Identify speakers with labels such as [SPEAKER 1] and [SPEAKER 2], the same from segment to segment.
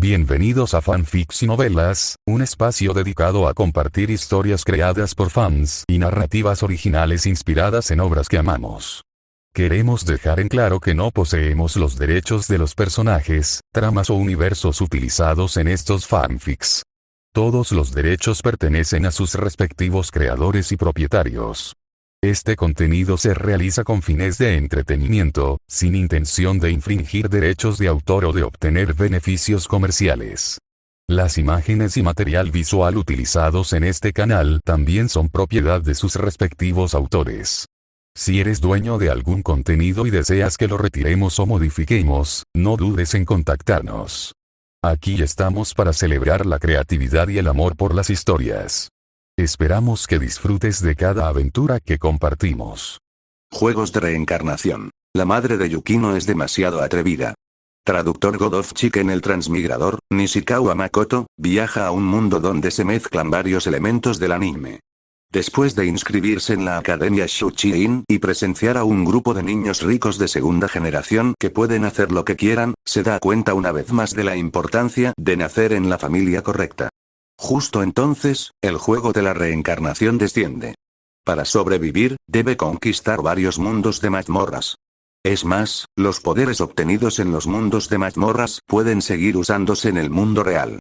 [SPEAKER 1] Bienvenidos a Fanfics y Novelas, un espacio dedicado a compartir historias creadas por fans y narrativas originales inspiradas en obras que amamos. Queremos dejar en claro que no poseemos los derechos de los personajes, tramas o universos utilizados en estos fanfics. Todos los derechos pertenecen a sus respectivos creadores y propietarios. Este contenido se realiza con fines de entretenimiento, sin intención de infringir derechos de autor o de obtener beneficios comerciales. Las imágenes y material visual utilizados en este canal también son propiedad de sus respectivos autores. Si eres dueño de algún contenido y deseas que lo retiremos o modifiquemos, no dudes en contactarnos. Aquí estamos para celebrar la creatividad y el amor por las historias. Esperamos que disfrutes de cada aventura que compartimos.
[SPEAKER 2] Juegos de reencarnación. La madre de Yukino es demasiado atrevida. Traductor God of Chicken. El transmigrador, Nishikawa Makoto, viaja a un mundo donde se mezclan varios elementos del anime. Después de inscribirse en la Academia Shuchi-in y presenciar a un grupo de niños ricos de segunda generación que pueden hacer lo que quieran, se da cuenta una vez más de la importancia de nacer en la familia correcta. Justo entonces, el juego de la reencarnación desciende. Para sobrevivir, debe conquistar varios mundos de mazmorras. Es más, los poderes obtenidos en los mundos de mazmorras pueden seguir usándose en el mundo real.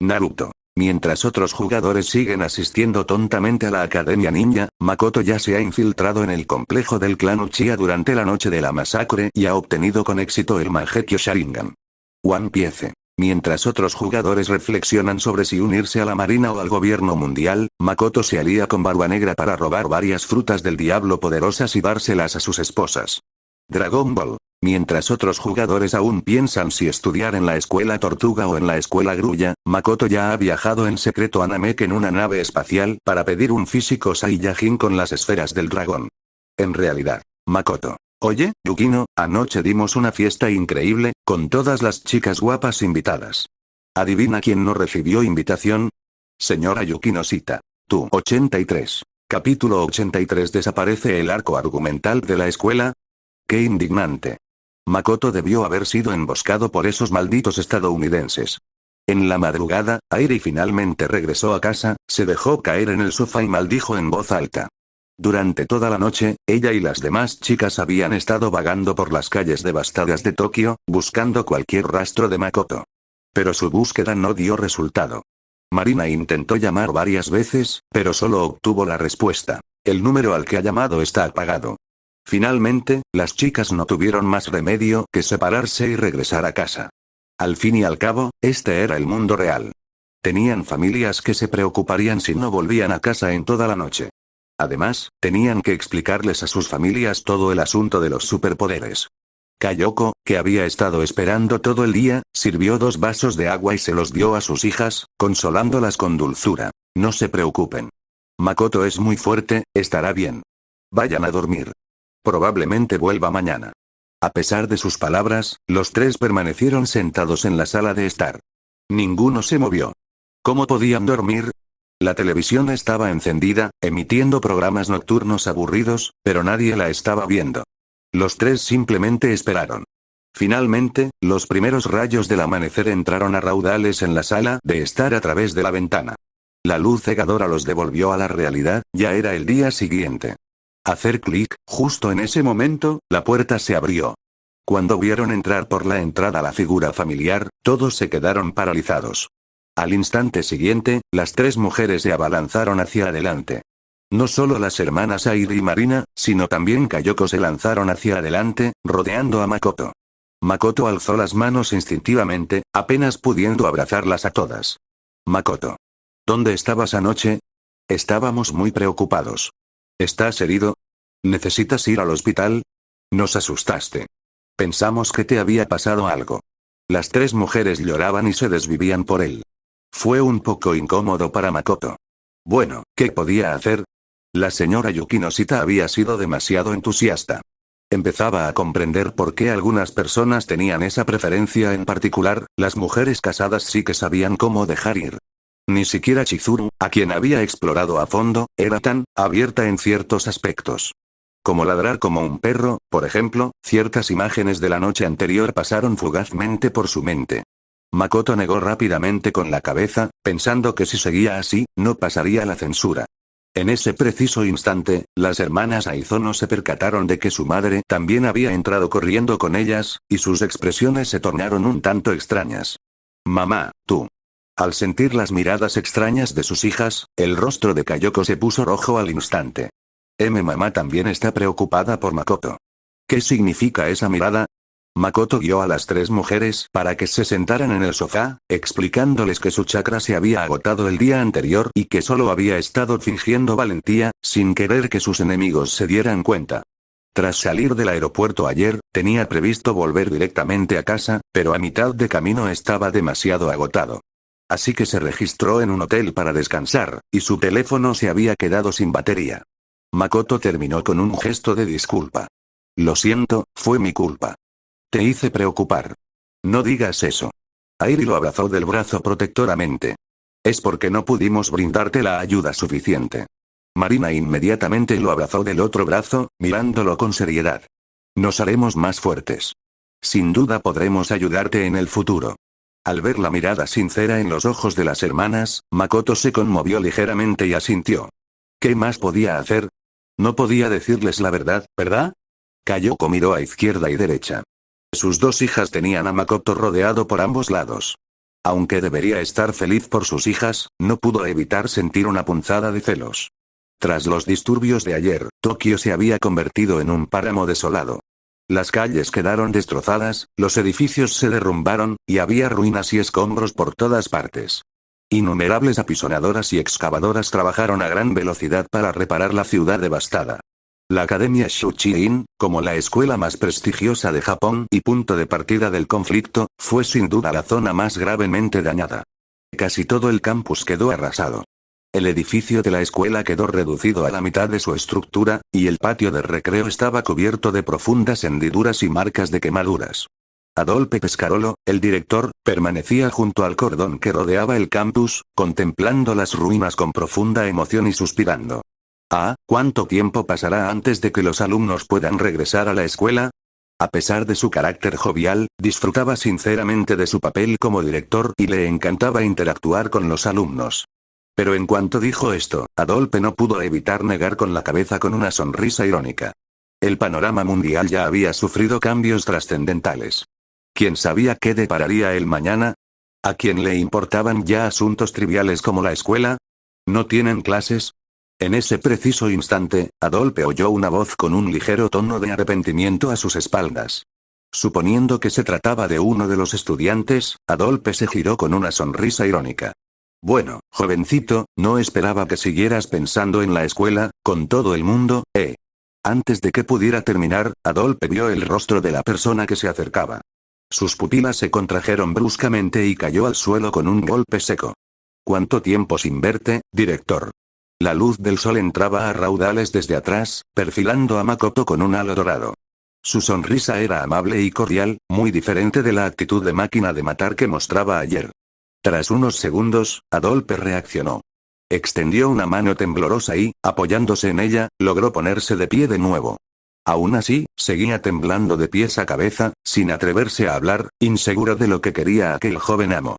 [SPEAKER 2] Naruto. Mientras otros jugadores siguen asistiendo tontamente a la Academia Ninja, Makoto ya se ha infiltrado en el complejo del clan Uchiha durante la noche de la masacre y ha obtenido con éxito el Mangekyo Sharingan. One Piece. Mientras otros jugadores reflexionan sobre si unirse a la marina o al gobierno mundial, Makoto se alía con Barba Negra para robar varias frutas del diablo poderosas y dárselas a sus esposas. Dragon Ball. Mientras otros jugadores aún piensan si estudiar en la escuela Tortuga o en la escuela Grulla, Makoto ya ha viajado en secreto a Namek en una nave espacial para pedir un físico Saiyajin con las esferas del dragón. En realidad, Makoto. Oye, Yukino, anoche dimos una fiesta increíble, con todas las chicas guapas invitadas. ¿Adivina quién no recibió invitación? Señora Yukino cita. Tú. 83. Capítulo 83. ¿Desaparece el arco argumental de la escuela? ¡Qué indignante! Makoto debió haber sido emboscado por esos malditos estadounidenses. En la madrugada, Airi finalmente regresó a casa, se dejó caer en el sofá y maldijo en voz alta. Durante toda la noche, ella y las demás chicas habían estado vagando por las calles devastadas de Tokio, buscando cualquier rastro de Makoto. Pero su búsqueda no dio resultado. Marina intentó llamar varias veces, pero solo obtuvo la respuesta: el número al que ha llamado está apagado. Finalmente, las chicas no tuvieron más remedio que separarse y regresar a casa. Al fin y al cabo, este era el mundo real. Tenían familias que se preocuparían si no volvían a casa en toda la noche. Además, tenían que explicarles a sus familias todo el asunto de los superpoderes. Kayoko, que había estado esperando todo el día, sirvió 2 vasos de agua y se los dio a sus hijas, consolándolas con dulzura. No se preocupen. Makoto es muy fuerte, estará bien. Vayan a dormir. Probablemente vuelva mañana. A pesar de sus palabras, los 3 permanecieron sentados en la sala de estar. Ninguno se movió. ¿Cómo podían dormir? La televisión estaba encendida, emitiendo programas nocturnos aburridos, pero nadie la estaba viendo. Los 3 simplemente esperaron. Finalmente, los primeros rayos del amanecer entraron a raudales en la sala de estar a través de la ventana. La luz cegadora los devolvió a la realidad, ya era el día siguiente. Hacer clic, justo en ese momento, la puerta se abrió. Cuando vieron entrar por la entrada la figura familiar, todos se quedaron paralizados. Al instante siguiente, las 3 mujeres se abalanzaron hacia adelante. No solo las hermanas Airi y Marina, sino también Kayoko se lanzaron hacia adelante, rodeando a Makoto. Makoto alzó las manos instintivamente, apenas pudiendo abrazarlas a todas. Makoto. ¿Dónde estabas anoche? Estábamos muy preocupados. ¿Estás herido? ¿Necesitas ir al hospital? Nos asustaste. Pensamos que te había pasado algo. Las 3 mujeres lloraban y se desvivían por él. Fue un poco incómodo para Makoto. Bueno, ¿qué podía hacer? La señora Yukino Shita había sido demasiado entusiasta. Empezaba a comprender por qué algunas personas tenían esa preferencia en particular, las mujeres casadas sí que sabían cómo dejar ir. Ni siquiera Chizuru, a quien había explorado a fondo, era tan abierta en ciertos aspectos. Como ladrar como un perro, por ejemplo, ciertas imágenes de la noche anterior pasaron fugazmente por su mente. Makoto negó rápidamente con la cabeza, pensando que si seguía así, no pasaría la censura. En ese preciso instante, las hermanas Aizono se percataron de que su madre también había entrado corriendo con ellas, y sus expresiones se tornaron un tanto extrañas. Mamá, tú. Al sentir las miradas extrañas de sus hijas, el rostro de Kayoko se puso rojo al instante. Mamá también está preocupada por Makoto. ¿Qué significa esa mirada? Makoto guió a las tres mujeres para que se sentaran en el sofá, explicándoles que su chakra se había agotado el día anterior y que solo había estado fingiendo valentía, sin querer que sus enemigos se dieran cuenta. Tras salir del aeropuerto ayer, tenía previsto volver directamente a casa, pero a mitad de camino estaba demasiado agotado. Así que se registró en un hotel para descansar, y su teléfono se había quedado sin batería. Makoto terminó con un gesto de disculpa. Lo siento, fue mi culpa. Te hice preocupar. No digas eso. Airi lo abrazó del brazo protectoramente. Es porque no pudimos brindarte la ayuda suficiente. Marina inmediatamente lo abrazó del otro brazo, mirándolo con seriedad. Nos haremos más fuertes. Sin duda podremos ayudarte en el futuro. Al ver la mirada sincera en los ojos de las hermanas, Makoto se conmovió ligeramente y asintió. ¿Qué más podía hacer? No podía decirles la verdad, ¿verdad? Kayoko miró a izquierda y derecha. Sus dos hijas tenían a Makoto rodeado por ambos lados. Aunque debería estar feliz por sus hijas, no pudo evitar sentir una punzada de celos. Tras los disturbios de ayer, Tokio se había convertido en un páramo desolado. Las calles quedaron destrozadas, los edificios se derrumbaron, y había ruinas y escombros por todas partes. Innumerables apisonadoras y excavadoras trabajaron a gran velocidad para reparar la ciudad devastada. La Academia Shuchi-in, como la escuela más prestigiosa de Japón y punto de partida del conflicto, fue sin duda la zona más gravemente dañada. Casi todo el campus quedó arrasado. El edificio de la escuela quedó reducido a la mitad de su estructura, y el patio de recreo estaba cubierto de profundas hendiduras y marcas de quemaduras. Adolphe Pescarolo, el director, permanecía junto al cordón que rodeaba el campus, contemplando las ruinas con profunda emoción y suspirando. ¿Cuánto tiempo pasará antes de que los alumnos puedan regresar a la escuela? A pesar de su carácter jovial, disfrutaba sinceramente de su papel como director y le encantaba interactuar con los alumnos. Pero en cuanto dijo esto, Adolphe no pudo evitar negar con la cabeza con una sonrisa irónica. El panorama mundial ya había sufrido cambios trascendentales. ¿Quién sabía qué depararía el mañana? ¿A quién le importaban ya asuntos triviales como la escuela? ¿No tienen clases? En ese preciso instante, Adolphe oyó una voz con un ligero tono de arrepentimiento a sus espaldas. Suponiendo que se trataba de uno de los estudiantes, Adolphe se giró con una sonrisa irónica. Bueno, jovencito, no esperaba que siguieras pensando en la escuela, con todo el mundo, ¿eh? Antes de que pudiera terminar, Adolphe vio el rostro de la persona que se acercaba. Sus pupilas se contrajeron bruscamente y cayó al suelo con un golpe seco. ¿Cuánto tiempo sin verte, director? La luz del sol entraba a raudales desde atrás, perfilando a Makoto con un halo dorado. Su sonrisa era amable y cordial, muy diferente de la actitud de máquina de matar que mostraba ayer. Tras unos segundos, Adolphe reaccionó. Extendió una mano temblorosa y, apoyándose en ella, logró ponerse de pie de nuevo. Aún así, seguía temblando de pies a cabeza, sin atreverse a hablar, inseguro de lo que quería aquel joven amo.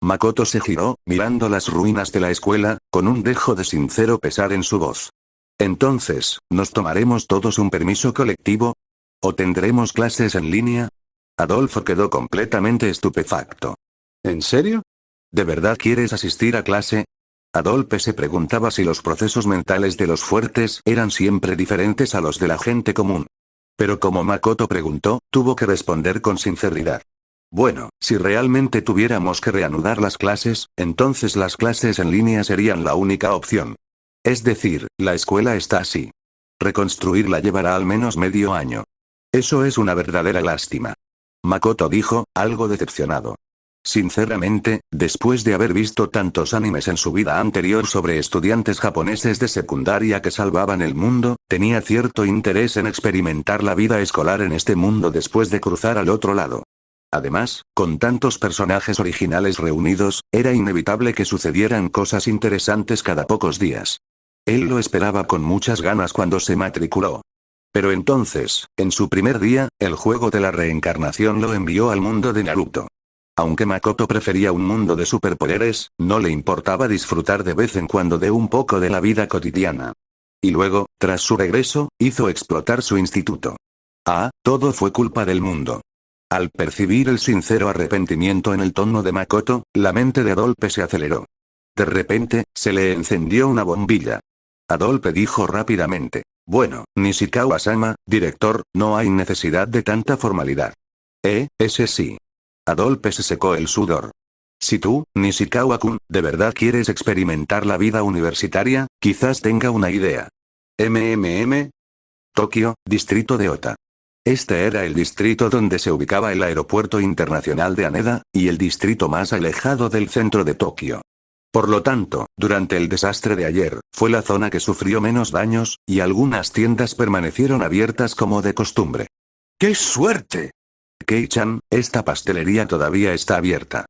[SPEAKER 2] Makoto se giró, mirando las ruinas de la escuela, con un dejo de sincero pesar en su voz. Entonces, ¿nos tomaremos todos un permiso colectivo? ¿O tendremos clases en línea? Adolfo quedó completamente estupefacto. ¿En serio? ¿De verdad quieres asistir a clase? Adolphe se preguntaba si los procesos mentales de los fuertes eran siempre diferentes a los de la gente común. Pero como Makoto preguntó, tuvo que responder con sinceridad. Bueno, si realmente tuviéramos que reanudar las clases, entonces las clases en línea serían la única opción. Es decir, la escuela está así. Reconstruirla llevará al menos medio año. Eso es una verdadera lástima. Makoto dijo, algo decepcionado. Sinceramente, después de haber visto tantos animes en su vida anterior sobre estudiantes japoneses de secundaria que salvaban el mundo, tenía cierto interés en experimentar la vida escolar en este mundo después de cruzar al otro lado. Además, con tantos personajes originales reunidos, era inevitable que sucedieran cosas interesantes cada pocos días. Él lo esperaba con muchas ganas cuando se matriculó. Pero entonces, en su primer día, el juego de la reencarnación lo envió al mundo de Naruto. Aunque Makoto prefería un mundo de superpoderes, no le importaba disfrutar de vez en cuando de un poco de la vida cotidiana. Y luego, tras su regreso, hizo explotar su instituto. Todo fue culpa del mundo. Al percibir el sincero arrepentimiento en el tono de Makoto, la mente de Adolphe se aceleró. De repente, se le encendió una bombilla. Adolphe dijo rápidamente: bueno, Nishikawa-sama, director, no hay necesidad de tanta formalidad. Ese sí. Adolphe se secó el sudor. Si tú, Nishikawa-kun, de verdad quieres experimentar la vida universitaria, quizás tenga una idea. Tokio, distrito de Ota. Este era el distrito donde se ubicaba el aeropuerto internacional de Haneda, y el distrito más alejado del centro de Tokio. Por lo tanto, durante el desastre de ayer, fue la zona que sufrió menos daños, y algunas tiendas permanecieron abiertas como de costumbre. ¡Qué suerte! Kei-chan, esta pastelería todavía está abierta.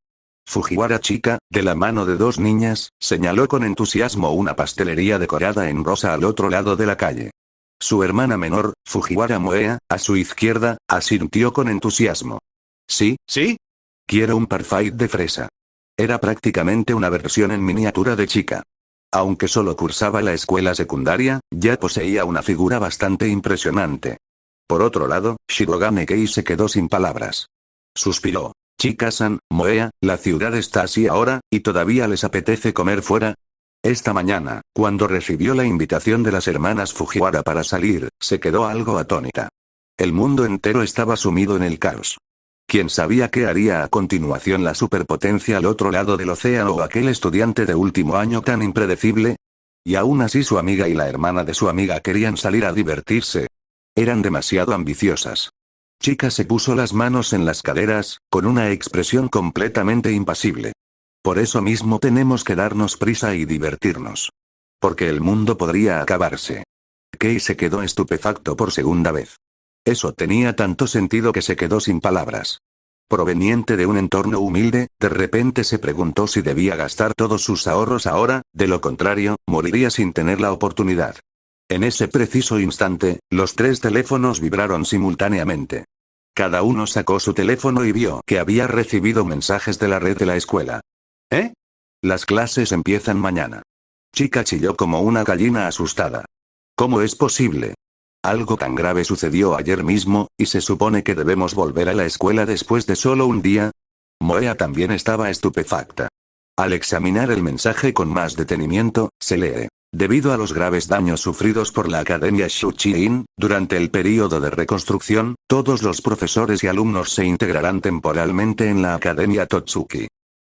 [SPEAKER 2] Fujiwara chica, de la mano de dos niñas, señaló con entusiasmo una pastelería decorada en rosa al otro lado de la calle. Su hermana menor, Fujiwara Moea, a su izquierda, asintió con entusiasmo. Sí. Quiero un parfait de fresa. Era prácticamente una versión en miniatura de chica. Aunque solo cursaba la escuela secundaria, ya poseía una figura bastante impresionante. Por otro lado, Shirogane Kei se quedó sin palabras. Suspiró. Chika-san, Moea, la ciudad está así ahora, ¿y todavía les apetece comer fuera? Esta mañana, cuando recibió la invitación de las hermanas Fujiwara para salir, se quedó algo atónita. El mundo entero estaba sumido en el caos. ¿Quién sabía qué haría a continuación la superpotencia al otro lado del océano o aquel estudiante de último año tan impredecible? Y aún así su amiga y la hermana de su amiga querían salir a divertirse. Eran demasiado ambiciosas. Chica se puso las manos en las caderas, con una expresión completamente impasible. Por eso mismo tenemos que darnos prisa y divertirnos. Porque el mundo podría acabarse. Kei se quedó estupefacto por segunda vez. Eso tenía tanto sentido que se quedó sin palabras. Proveniente de un entorno humilde, de repente se preguntó si debía gastar todos sus ahorros ahora, de lo contrario, moriría sin tener la oportunidad. En ese preciso instante, los 3 teléfonos vibraron simultáneamente. Cada uno sacó su teléfono y vio que había recibido mensajes de la red de la escuela. Las clases empiezan mañana. Chica chilló como una gallina asustada. ¿Cómo es posible? Algo tan grave sucedió ayer mismo, y se supone que debemos volver a la escuela después de solo un día. Moea también estaba estupefacta. Al examinar el mensaje con más detenimiento, se lee. Debido a los graves daños sufridos por la Academia Shuchi-in, durante el período de reconstrucción, todos los profesores y alumnos se integrarán temporalmente en la Academia Totsuki.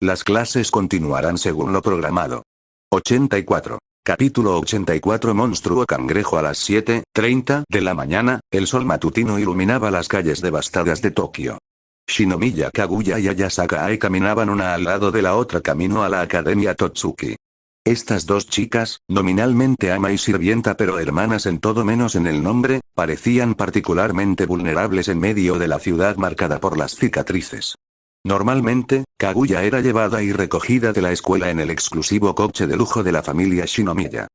[SPEAKER 2] Las clases continuarán según lo programado. 84. Capítulo 84. Monstruo cangrejo. A las 7:30 de la mañana, el sol matutino iluminaba las calles devastadas de Tokio. Shinomiya Kaguya y Ayasaka Ae caminaban una al lado de la otra camino a la Academia Totsuki. Estas dos chicas, nominalmente ama y sirvienta pero hermanas en todo menos en el nombre, parecían particularmente vulnerables en medio de la ciudad marcada por las cicatrices. Normalmente, Kaguya era llevada y recogida de la escuela en el exclusivo coche de lujo de la familia Shinomiya.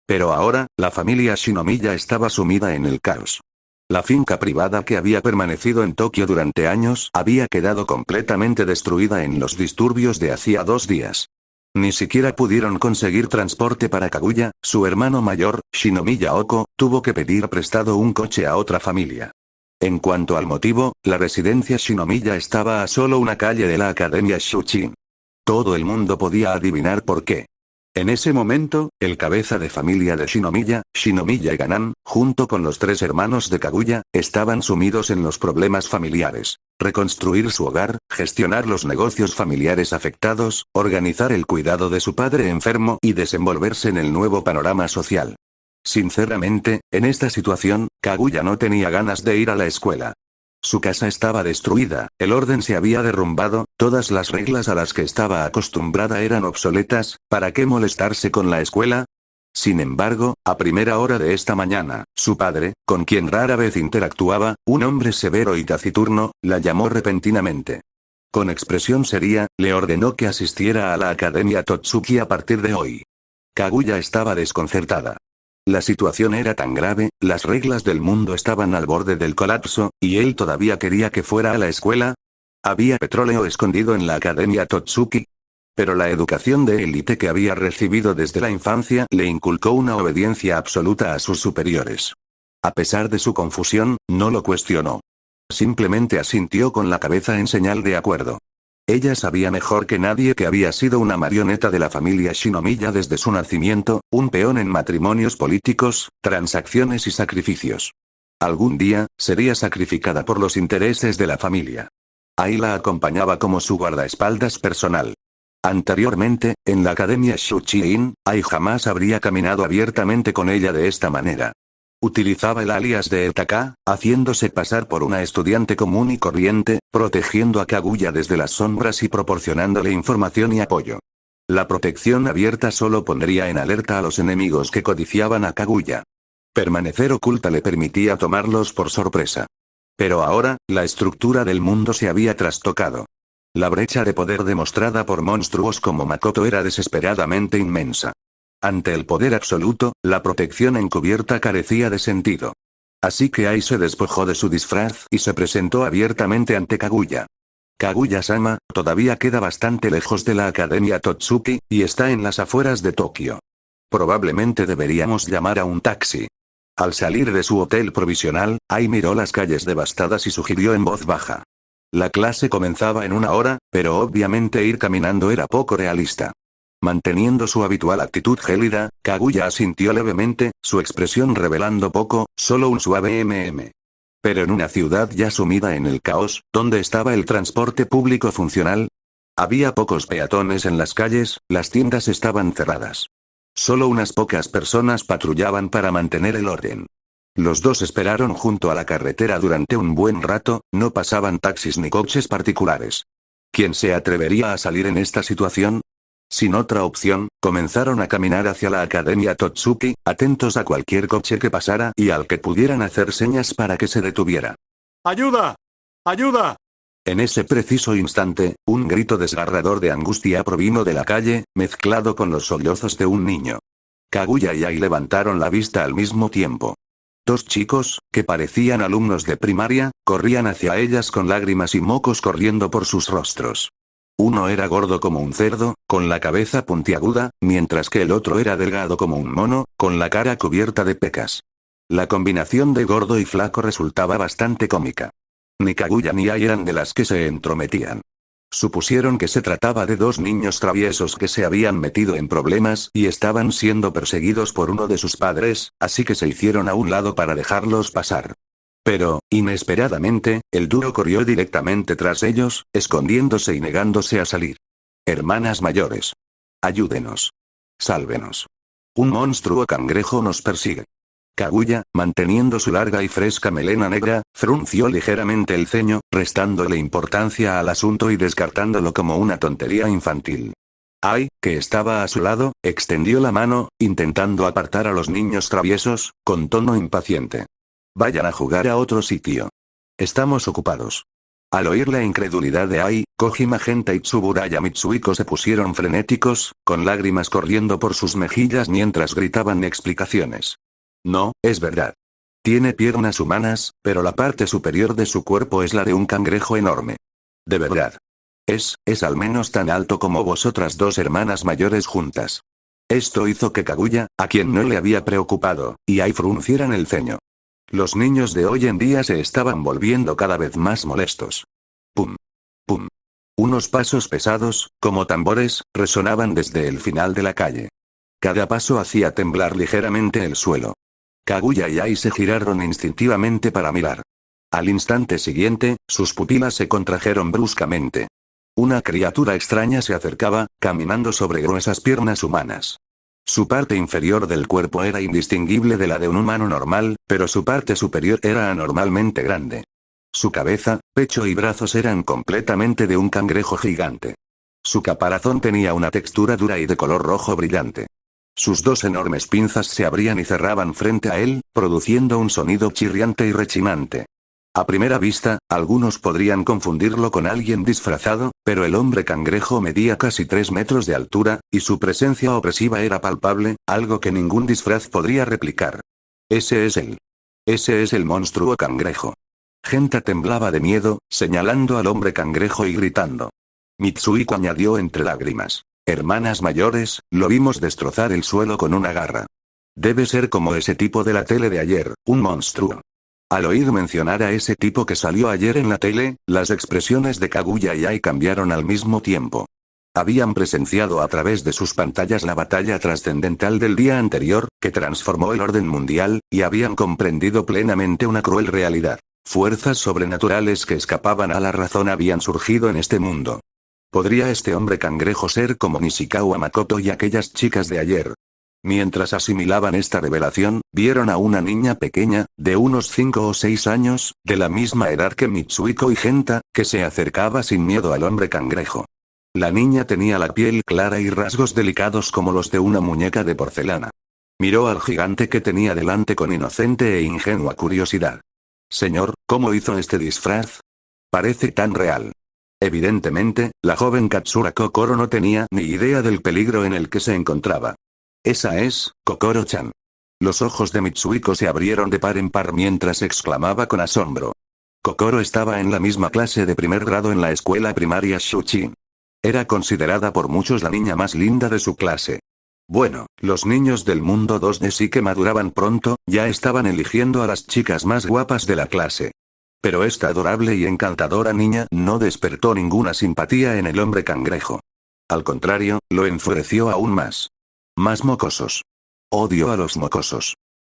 [SPEAKER 2] Pero ahora, la familia Shinomiya estaba sumida en el caos. La finca privada que había permanecido en Tokio durante años había quedado completamente destruida en los disturbios de hacía 2 días. Ni siquiera pudieron conseguir transporte para Kaguya, su hermano mayor, Shinomiya Oko, tuvo que pedir prestado un coche a otra familia. En cuanto al motivo, la residencia Shinomiya estaba a solo una calle de la Academia Shuchi. Todo el mundo podía adivinar por qué. En ese momento, el cabeza de familia de Shinomiya, Shinomiya Ganan, junto con los 3 hermanos de Kaguya, estaban sumidos en los problemas familiares. Reconstruir su hogar, gestionar los negocios familiares afectados, organizar el cuidado de su padre enfermo y desenvolverse en el nuevo panorama social. Sinceramente, en esta situación, Kaguya no tenía ganas de ir a la escuela. Su casa estaba destruida, el orden se había derrumbado, todas las reglas a las que estaba acostumbrada eran obsoletas, ¿para qué molestarse con la escuela? Sin embargo, a primera hora de esta mañana, su padre, con quien rara vez interactuaba, un hombre severo y taciturno, la llamó repentinamente. Con expresión seria, le ordenó que asistiera a la Academia Totsuki a partir de hoy. Kaguya estaba desconcertada. La situación era tan grave, las reglas del mundo estaban al borde del colapso, ¿y él todavía quería que fuera a la escuela? ¿Había petróleo escondido en la Academia Totsuki? Pero la educación de élite que había recibido desde la infancia le inculcó una obediencia absoluta a sus superiores. A pesar de su confusión, no lo cuestionó. Simplemente asintió con la cabeza en señal de acuerdo. Ella sabía mejor que nadie que había sido una marioneta de la familia Shinomiya desde su nacimiento, un peón en matrimonios políticos, transacciones y sacrificios. Algún día, sería sacrificada por los intereses de la familia. Ai la acompañaba como su guardaespaldas personal. Anteriormente, en la Academia Shuchiin, Ai jamás habría caminado abiertamente con ella de esta manera. Utilizaba el alias de Etaka, haciéndose pasar por una estudiante común y corriente, protegiendo a Kaguya desde las sombras y proporcionándole información y apoyo. La protección abierta solo pondría en alerta a los enemigos que codiciaban a Kaguya. Permanecer oculta le permitía tomarlos por sorpresa. Pero ahora, la estructura del mundo se había trastocado. La brecha de poder demostrada por monstruos como Makoto era desesperadamente inmensa. Ante el poder absoluto, la protección encubierta carecía de sentido. Así que Ai se despojó de su disfraz y se presentó abiertamente ante Kaguya. Kaguya-sama, todavía queda bastante lejos de la Academia Totsuki, y está en las afueras de Tokio. Probablemente deberíamos llamar a un taxi. Al salir de su hotel provisional, Ai miró las calles devastadas y sugirió en voz baja. La clase comenzaba en 1 hora, pero obviamente ir caminando era poco realista. Manteniendo su habitual actitud gélida, Kaguya asintió levemente, su expresión revelando poco, solo un suave Pero en una ciudad ya sumida en el caos, ¿dónde estaba el transporte público funcional? Había pocos peatones en las calles, las tiendas estaban cerradas. Solo unas pocas personas patrullaban para mantener el orden. Los dos esperaron junto a la carretera durante un buen rato, no pasaban taxis ni coches particulares. ¿Quién se atrevería a salir en esta situación? Sin otra opción, comenzaron a caminar hacia la Academia Totsuki, atentos a cualquier coche que pasara y al que pudieran hacer señas para que se detuviera. ¡Ayuda! ¡Ayuda! En ese preciso instante, un grito desgarrador de angustia provino de la calle, mezclado con los sollozos de un niño. Kaguya y Ai levantaron la vista al mismo tiempo. 2 chicos, que parecían alumnos de primaria, corrían hacia ellas con lágrimas y mocos corriendo por sus rostros. Uno era gordo como un cerdo, con la cabeza puntiaguda, mientras que el otro era delgado como un mono, con la cara cubierta de pecas. La combinación de gordo y flaco resultaba bastante cómica. Ni Kaguya ni Ai eran de las que se entrometían. Supusieron que se trataba de 2 niños traviesos que se habían metido en problemas y estaban siendo perseguidos por uno de sus padres, así que se hicieron a un lado para dejarlos pasar. Pero, inesperadamente, el duro corrió directamente tras ellos, escondiéndose y negándose a salir. Hermanas mayores. Ayúdenos. Sálvenos. Un monstruo cangrejo nos persigue. Kaguya, manteniendo su larga y fresca melena negra, frunció ligeramente el ceño, restándole importancia al asunto y descartándolo como una tontería infantil. Ai, que estaba a su lado, extendió la mano, intentando apartar a los niños traviesos, con tono impaciente. Vayan a jugar a otro sitio. Estamos ocupados. Al oír la incredulidad de Ai, Koji Magenta y Tsuburaya Mitsuhiko se pusieron frenéticos, con lágrimas corriendo por sus mejillas mientras gritaban explicaciones. No, es verdad. Tiene piernas humanas, pero la parte superior de su cuerpo es la de un cangrejo enorme. De verdad. Es al menos tan alto como vosotras 2 hermanas mayores juntas. Esto hizo que Kaguya, a quien no le había preocupado, y Ai fruncieran el ceño. Los niños de hoy en día se estaban volviendo cada vez más molestos. Pum. Pum. Unos pasos pesados, como tambores, resonaban desde el final de la calle. Cada paso hacía temblar ligeramente el suelo. Kaguya y Ai se giraron instintivamente para mirar. Al instante siguiente, sus pupilas se contrajeron bruscamente. Una criatura extraña se acercaba, caminando sobre gruesas piernas humanas. Su parte inferior del cuerpo era indistinguible de la de un humano normal, pero su parte superior era anormalmente grande. Su cabeza, pecho y brazos eran completamente de un cangrejo gigante. Su caparazón tenía una textura dura y de color rojo brillante. Sus 2 enormes pinzas se abrían y cerraban frente a él, produciendo un sonido chirriante y rechinante. A primera vista, algunos podrían confundirlo con alguien disfrazado, pero el hombre cangrejo medía casi 3 metros de altura, y su presencia opresiva era palpable, algo que ningún disfraz podría replicar. Ese es el monstruo cangrejo. Genta temblaba de miedo, señalando al hombre cangrejo y gritando. Mitsuhiko añadió entre lágrimas. Hermanas mayores, lo vimos destrozar el suelo con una garra. Debe ser como ese tipo de la tele de ayer, un monstruo. Al oír mencionar a ese tipo que salió ayer en la tele, las expresiones de Kaguya y Ai cambiaron al mismo tiempo. Habían presenciado a través de sus pantallas la batalla trascendental del día anterior, que transformó el orden mundial, y habían comprendido plenamente una cruel realidad. Fuerzas sobrenaturales que escapaban a la razón habían surgido en este mundo. ¿Podría este hombre cangrejo ser como Nishikawa Makoto y aquellas chicas de ayer? Mientras asimilaban esta revelación, vieron a una niña pequeña, de unos 5 o 6 años, de la misma edad que Mitsuhiko y Genta, que se acercaba sin miedo al hombre cangrejo. La niña tenía la piel clara y rasgos delicados como los de una muñeca de porcelana. Miró al gigante que tenía delante con inocente e ingenua curiosidad. Señor, ¿cómo hizo este disfraz? Parece tan real. Evidentemente, la joven Katsura Kokoro no tenía ni idea del peligro en el que se encontraba. Esa es, Kokoro-chan. Los ojos de Mitsuhiko se abrieron de par en par mientras exclamaba con asombro. Kokoro estaba en la misma clase de primer grado en la escuela primaria Shuchin. Era considerada por muchos la niña más linda de su clase. Bueno, los niños del mundo 2D sí que maduraban pronto, ya estaban eligiendo a las chicas más guapas de la clase. Pero esta adorable y encantadora niña no despertó ninguna simpatía en el hombre cangrejo. Al contrario, lo enfureció aún más. Más mocosos. Odio a los mocosos.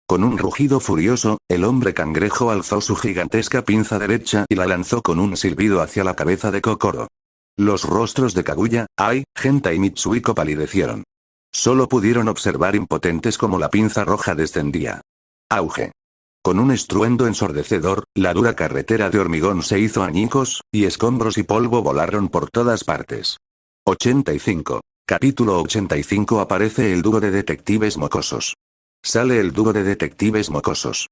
[SPEAKER 2] Con un rugido furioso, el hombre cangrejo alzó su gigantesca pinza derecha y la lanzó con un silbido hacia la cabeza de Kokoro. Los rostros de Kaguya, Ai, Genta y Mitsuhiko palidecieron. Solo pudieron observar impotentes como la pinza roja descendía. Auge. Con un estruendo ensordecedor, la dura carretera de hormigón se hizo añicos, y escombros y polvo volaron por todas partes. 85. Capítulo 85. Aparece el dúo de detectives mocosos. Sale el dúo de detectives mocosos.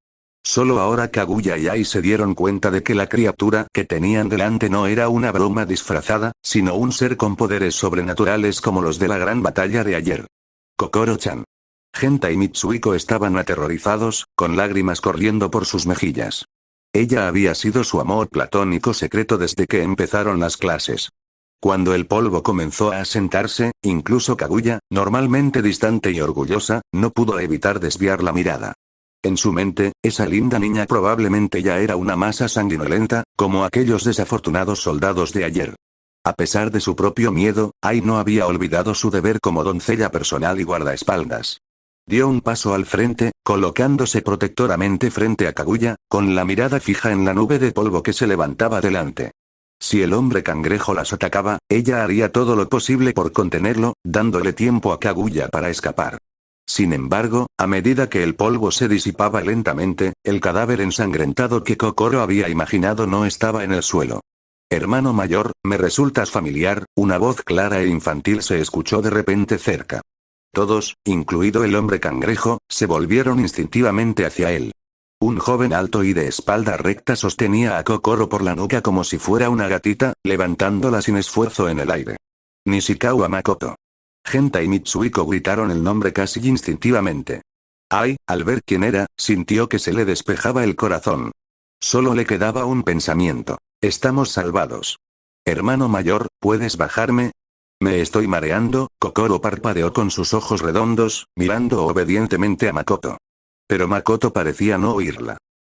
[SPEAKER 2] Solo ahora Kaguya y Ai se dieron cuenta de que la criatura que tenían delante no era una broma disfrazada, sino un ser con poderes sobrenaturales como los de la gran batalla de ayer. Kokoro-chan. Genta y Mitsuhiko estaban aterrorizados, con lágrimas corriendo por sus mejillas. Ella había sido su amor platónico secreto desde que empezaron las clases. Cuando el polvo comenzó a asentarse, incluso Kaguya, normalmente distante y orgullosa, no pudo evitar desviar la mirada. En su mente, esa linda niña probablemente ya era una masa sanguinolenta, como aquellos desafortunados soldados de ayer. A pesar de su propio miedo, Ai no había olvidado su deber como doncella personal y guardaespaldas. Dio un paso al frente, colocándose protectoramente frente a Kaguya, con la mirada fija en la nube de polvo que se levantaba delante. Si el hombre cangrejo las atacaba, ella haría todo lo posible por contenerlo, dándole tiempo a Kaguya para escapar. Sin embargo, a medida que el polvo se disipaba lentamente, el cadáver ensangrentado que Kokoro había imaginado no estaba en el suelo. Hermano mayor, me resultas familiar, una voz clara e infantil se escuchó de repente cerca. Todos, incluido el hombre cangrejo, se volvieron instintivamente hacia él. Un joven alto y de espalda recta sostenía a Kokoro por la nuca como si fuera una gatita, levantándola sin esfuerzo en el aire. Nishikawa Makoto. Genta y Mitsuhiko gritaron el nombre casi instintivamente. Ai, al ver quién era, sintió que se le despejaba el corazón. Solo le quedaba un pensamiento. Estamos salvados. Hermano mayor, ¿puedes bajarme? Me estoy mareando. Kokoro parpadeó con sus ojos redondos, mirando obedientemente a Makoto. Pero Makoto parecía no oírla.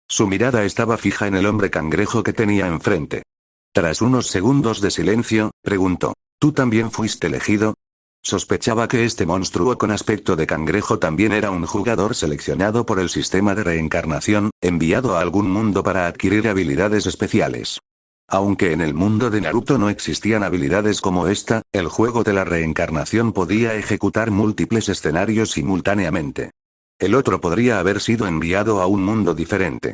[SPEAKER 2] Su mirada estaba fija en el hombre cangrejo que tenía enfrente. Tras unos segundos de silencio, preguntó, ¿tú también fuiste elegido? Sospechaba que este monstruo con aspecto de cangrejo también era un jugador seleccionado por el sistema de reencarnación, enviado a algún mundo para adquirir habilidades especiales. Aunque en el mundo de Naruto no existían habilidades como esta, el juego de la reencarnación podía ejecutar múltiples escenarios simultáneamente. El otro podría haber sido enviado a un mundo diferente.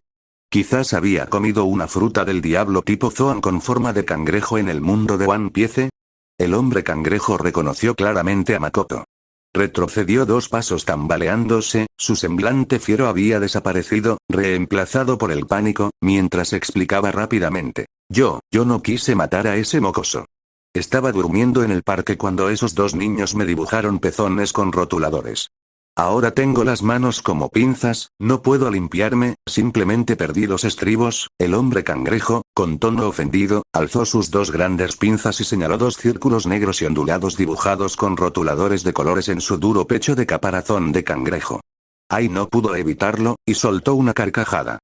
[SPEAKER 2] Quizás había comido una fruta del diablo tipo Zoan con forma de cangrejo en el mundo de One Piece. El hombre cangrejo reconoció claramente a Makoto. Retrocedió 2 pasos tambaleándose, su semblante fiero había desaparecido, reemplazado por el pánico, mientras explicaba rápidamente. Yo no quise matar a ese mocoso. Estaba durmiendo en el parque cuando esos 2 niños me dibujaron pezones con rotuladores. Ahora tengo las manos como pinzas, no puedo limpiarme, simplemente perdí los estribos. El hombre cangrejo, con tono ofendido, alzó sus dos grandes pinzas y señaló dos círculos negros y ondulados dibujados con rotuladores de colores en su duro pecho de caparazón de cangrejo. Ai no pudo evitarlo, y soltó una carcajada.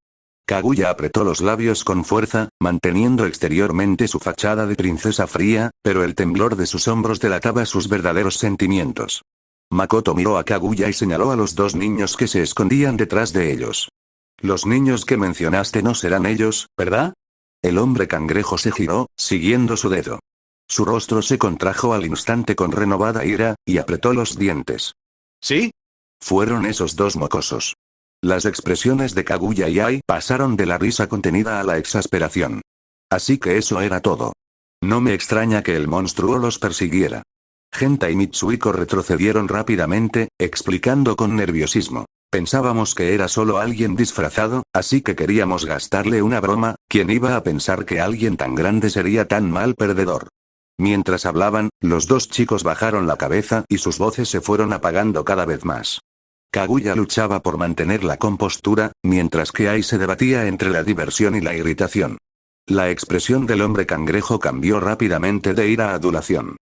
[SPEAKER 2] Kaguya apretó los labios con fuerza, manteniendo exteriormente su fachada de princesa fría, pero el temblor de sus hombros delataba sus verdaderos sentimientos. Makoto miró a Kaguya y señaló a los dos niños que se escondían detrás de ellos. Los niños que mencionaste no serán ellos, ¿verdad? El hombre cangrejo se giró, siguiendo su dedo. Su rostro se contrajo al instante con renovada ira, y apretó los dientes. ¿Sí? Fueron esos dos mocosos. Las expresiones de Kaguya y Ai pasaron de la risa contenida a la exasperación. Así que eso era todo. No me extraña que el monstruo los persiguiera. Genta y Mitsuhiko retrocedieron rápidamente, explicando con nerviosismo. Pensábamos que era solo alguien disfrazado, así que queríamos gastarle una broma. ¿Quién iba a pensar que alguien tan grande sería tan mal perdedor? Mientras hablaban, los dos chicos bajaron la cabeza y sus voces se fueron apagando cada vez más. Kaguya luchaba por mantener la compostura, mientras que Ai se debatía entre la diversión y la irritación. La expresión del hombre cangrejo cambió rápidamente de ira a adulación.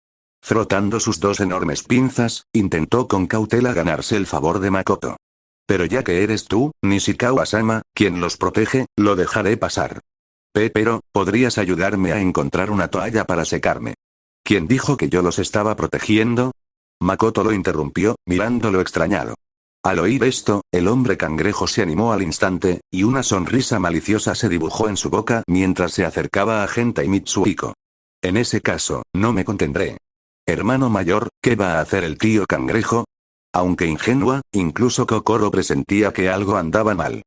[SPEAKER 2] Frotando sus dos enormes pinzas, intentó con cautela ganarse el favor de Makoto. Pero ya que eres tú, Nishikawa-sama, quien los protege, lo dejaré pasar. Pero, ¿podrías ayudarme a encontrar una toalla para secarme? ¿Quién dijo que yo los estaba protegiendo? Makoto lo interrumpió, mirándolo extrañado. Al oír esto, el hombre cangrejo se animó al instante, y una sonrisa maliciosa se dibujó en su boca mientras se acercaba a Genta y Mitsuhiko. En ese caso, no me contendré. Hermano mayor, ¿qué va a hacer el tío cangrejo? Aunque ingenua, incluso Kokoro presentía que algo andaba mal.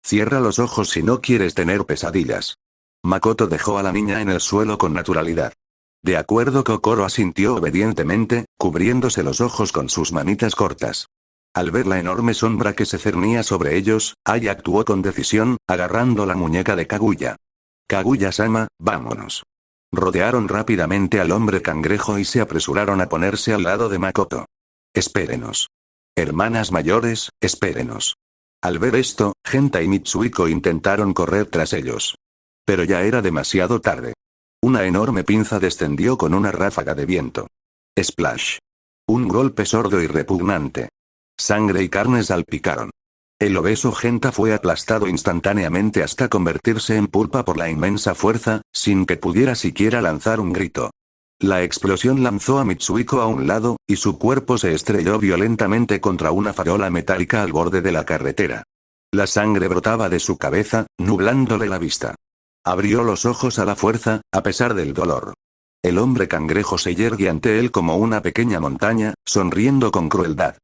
[SPEAKER 2] Cierra los ojos si no quieres tener pesadillas. Makoto dejó a la niña en el suelo con naturalidad. De acuerdo, Kokoro asintió obedientemente, cubriéndose los ojos con sus manitas cortas. Al ver la enorme sombra que se cernía sobre ellos, Ai actuó con decisión, agarrando la muñeca de Kaguya. Kaguya-sama, vámonos. Rodearon rápidamente al hombre cangrejo y se apresuraron a ponerse al lado de Makoto. Espérenos. Hermanas mayores, espérenos. Al ver esto, Genta y Mitsuhiko intentaron correr tras ellos. Pero ya era demasiado tarde. Una enorme pinza descendió con una ráfaga de viento. Splash. Un golpe sordo y repugnante. Sangre y carne salpicaron. El obeso Genta fue aplastado instantáneamente hasta convertirse en pulpa por la inmensa fuerza, sin que pudiera siquiera lanzar un grito. La explosión lanzó a Mitsuhiko a un lado, y su cuerpo se estrelló violentamente contra una farola metálica al borde de la carretera. La sangre brotaba de su cabeza, nublándole la vista. Abrió los ojos a la fuerza, a pesar del dolor. El hombre cangrejo se yergue ante él como una pequeña montaña, sonriendo con crueldad.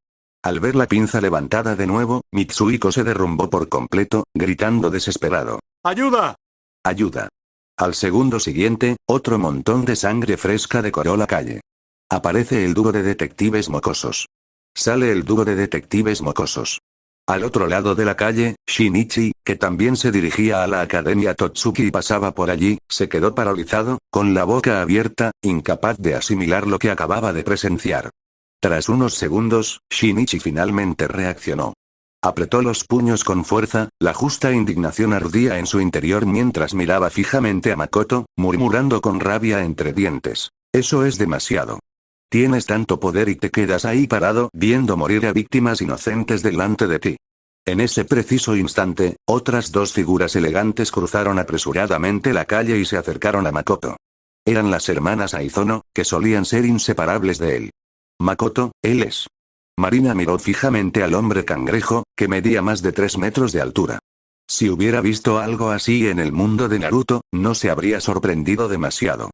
[SPEAKER 2] Al ver la pinza levantada de nuevo, Mitsuhiko se derrumbó por completo, gritando desesperado. ¡Ayuda! ¡Ayuda! Al segundo siguiente, otro montón de sangre fresca decoró la calle. Aparece el dúo de detectives mocosos. Sale el dúo de detectives mocosos. Al otro lado de la calle, Shinichi, que también se dirigía a la Academia Totsuki y pasaba por allí, se quedó paralizado, con la boca abierta, incapaz de asimilar lo que acababa de presenciar. Tras unos segundos, Shinichi finalmente reaccionó. Apretó los puños con fuerza, la justa indignación ardía en su interior mientras miraba fijamente a Makoto, murmurando con rabia entre dientes. Eso es demasiado. Tienes tanto poder y te quedas ahí parado viendo morir a víctimas inocentes delante de ti. En ese preciso instante, otras dos figuras elegantes cruzaron apresuradamente la calle y se acercaron a Makoto. Eran las hermanas Aizono, que solían ser inseparables de él. Makoto, él es. Marina miró fijamente al hombre cangrejo, que medía más de 3 metros de altura. Si hubiera visto algo así en el mundo de Naruto, no se habría sorprendido demasiado.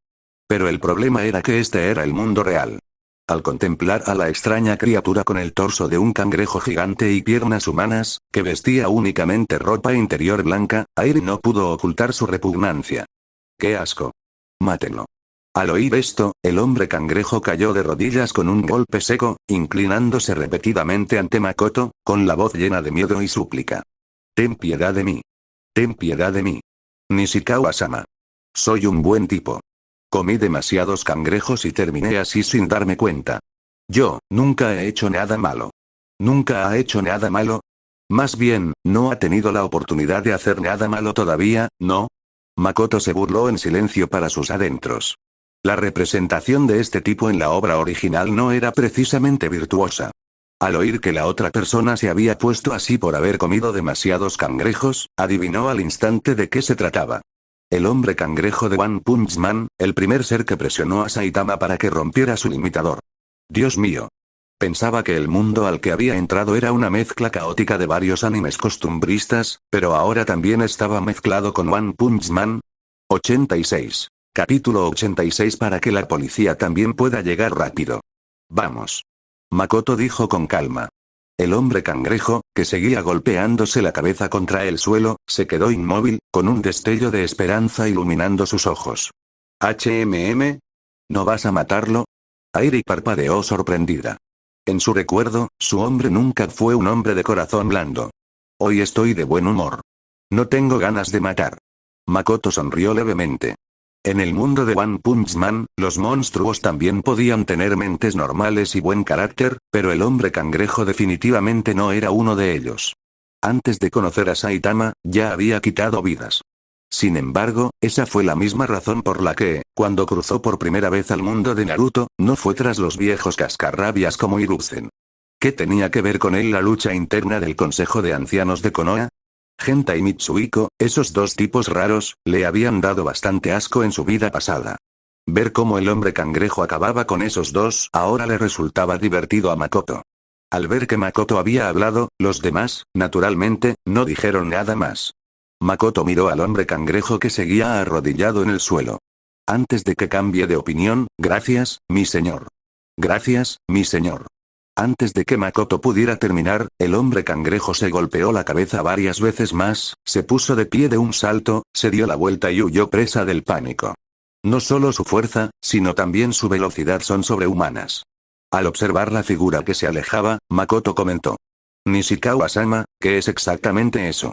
[SPEAKER 2] Pero el problema era que este era el mundo real. Al contemplar a la extraña criatura con el torso de un cangrejo gigante y piernas humanas, que vestía únicamente ropa interior blanca, Airi no pudo ocultar su repugnancia. ¡Qué asco! Mátenlo. Al oír esto, el hombre cangrejo cayó de rodillas con un golpe seco, inclinándose repetidamente ante Makoto, con la voz llena de miedo y súplica. Ten piedad de mí. Ten piedad de mí. Nishikawa-sama. Soy un buen tipo. Comí demasiados cangrejos y terminé así sin darme cuenta. Yo, nunca he hecho nada malo. ¿Nunca ha hecho nada malo? Más bien, no ha tenido la oportunidad de hacer nada malo todavía, ¿no? Makoto se burló en silencio para sus adentros. La representación de este tipo en la obra original no era precisamente virtuosa. Al oír que la otra persona se había puesto así por haber comido demasiados cangrejos, adivinó al instante de qué se trataba. El hombre cangrejo de One Punch Man, el primer ser que presionó a Saitama para que rompiera su limitador. Dios mío. Pensaba que el mundo al que había entrado era una mezcla caótica de varios animes costumbristas, pero ahora también estaba mezclado con One Punch Man. 86. Capítulo 86 para que la policía también pueda llegar rápido. Vamos. Makoto dijo con calma. El hombre cangrejo, que seguía golpeándose la cabeza contra el suelo, se quedó inmóvil, con un destello de esperanza iluminando sus ojos. ¿No vas a matarlo? Airi parpadeó sorprendida. En su recuerdo, su hombre nunca fue un hombre de corazón blando. Hoy estoy de buen humor. No tengo ganas de matar. Makoto sonrió levemente. En el mundo de One Punch Man, los monstruos también podían tener mentes normales y buen carácter, pero el hombre cangrejo definitivamente no era uno de ellos. Antes de conocer a Saitama, ya había quitado vidas. Sin embargo, esa fue la misma razón por la que, cuando cruzó por primera vez al mundo de Naruto, no fue tras los viejos cascarrabias como Hiruzen. ¿Qué tenía que ver con él la lucha interna del Consejo de Ancianos de Konoha? Genta y Mitsuhiko, esos dos tipos raros, le habían dado bastante asco en su vida pasada. Ver cómo el hombre cangrejo acababa con esos dos ahora le resultaba divertido a Makoto. Al ver que Makoto había hablado, los demás, naturalmente, no dijeron nada más. Makoto miró al hombre cangrejo que seguía arrodillado en el suelo. Antes de que cambie de opinión, gracias, mi señor. Gracias, mi señor. Antes de que Makoto pudiera terminar, el hombre cangrejo se golpeó la cabeza varias veces más, se puso de pie de un salto, se dio la vuelta y huyó presa del pánico. No solo su fuerza, sino también su velocidad son sobrehumanas. Al observar la figura que se alejaba, Makoto comentó. Nishikawa-sama, ¿qué es exactamente eso?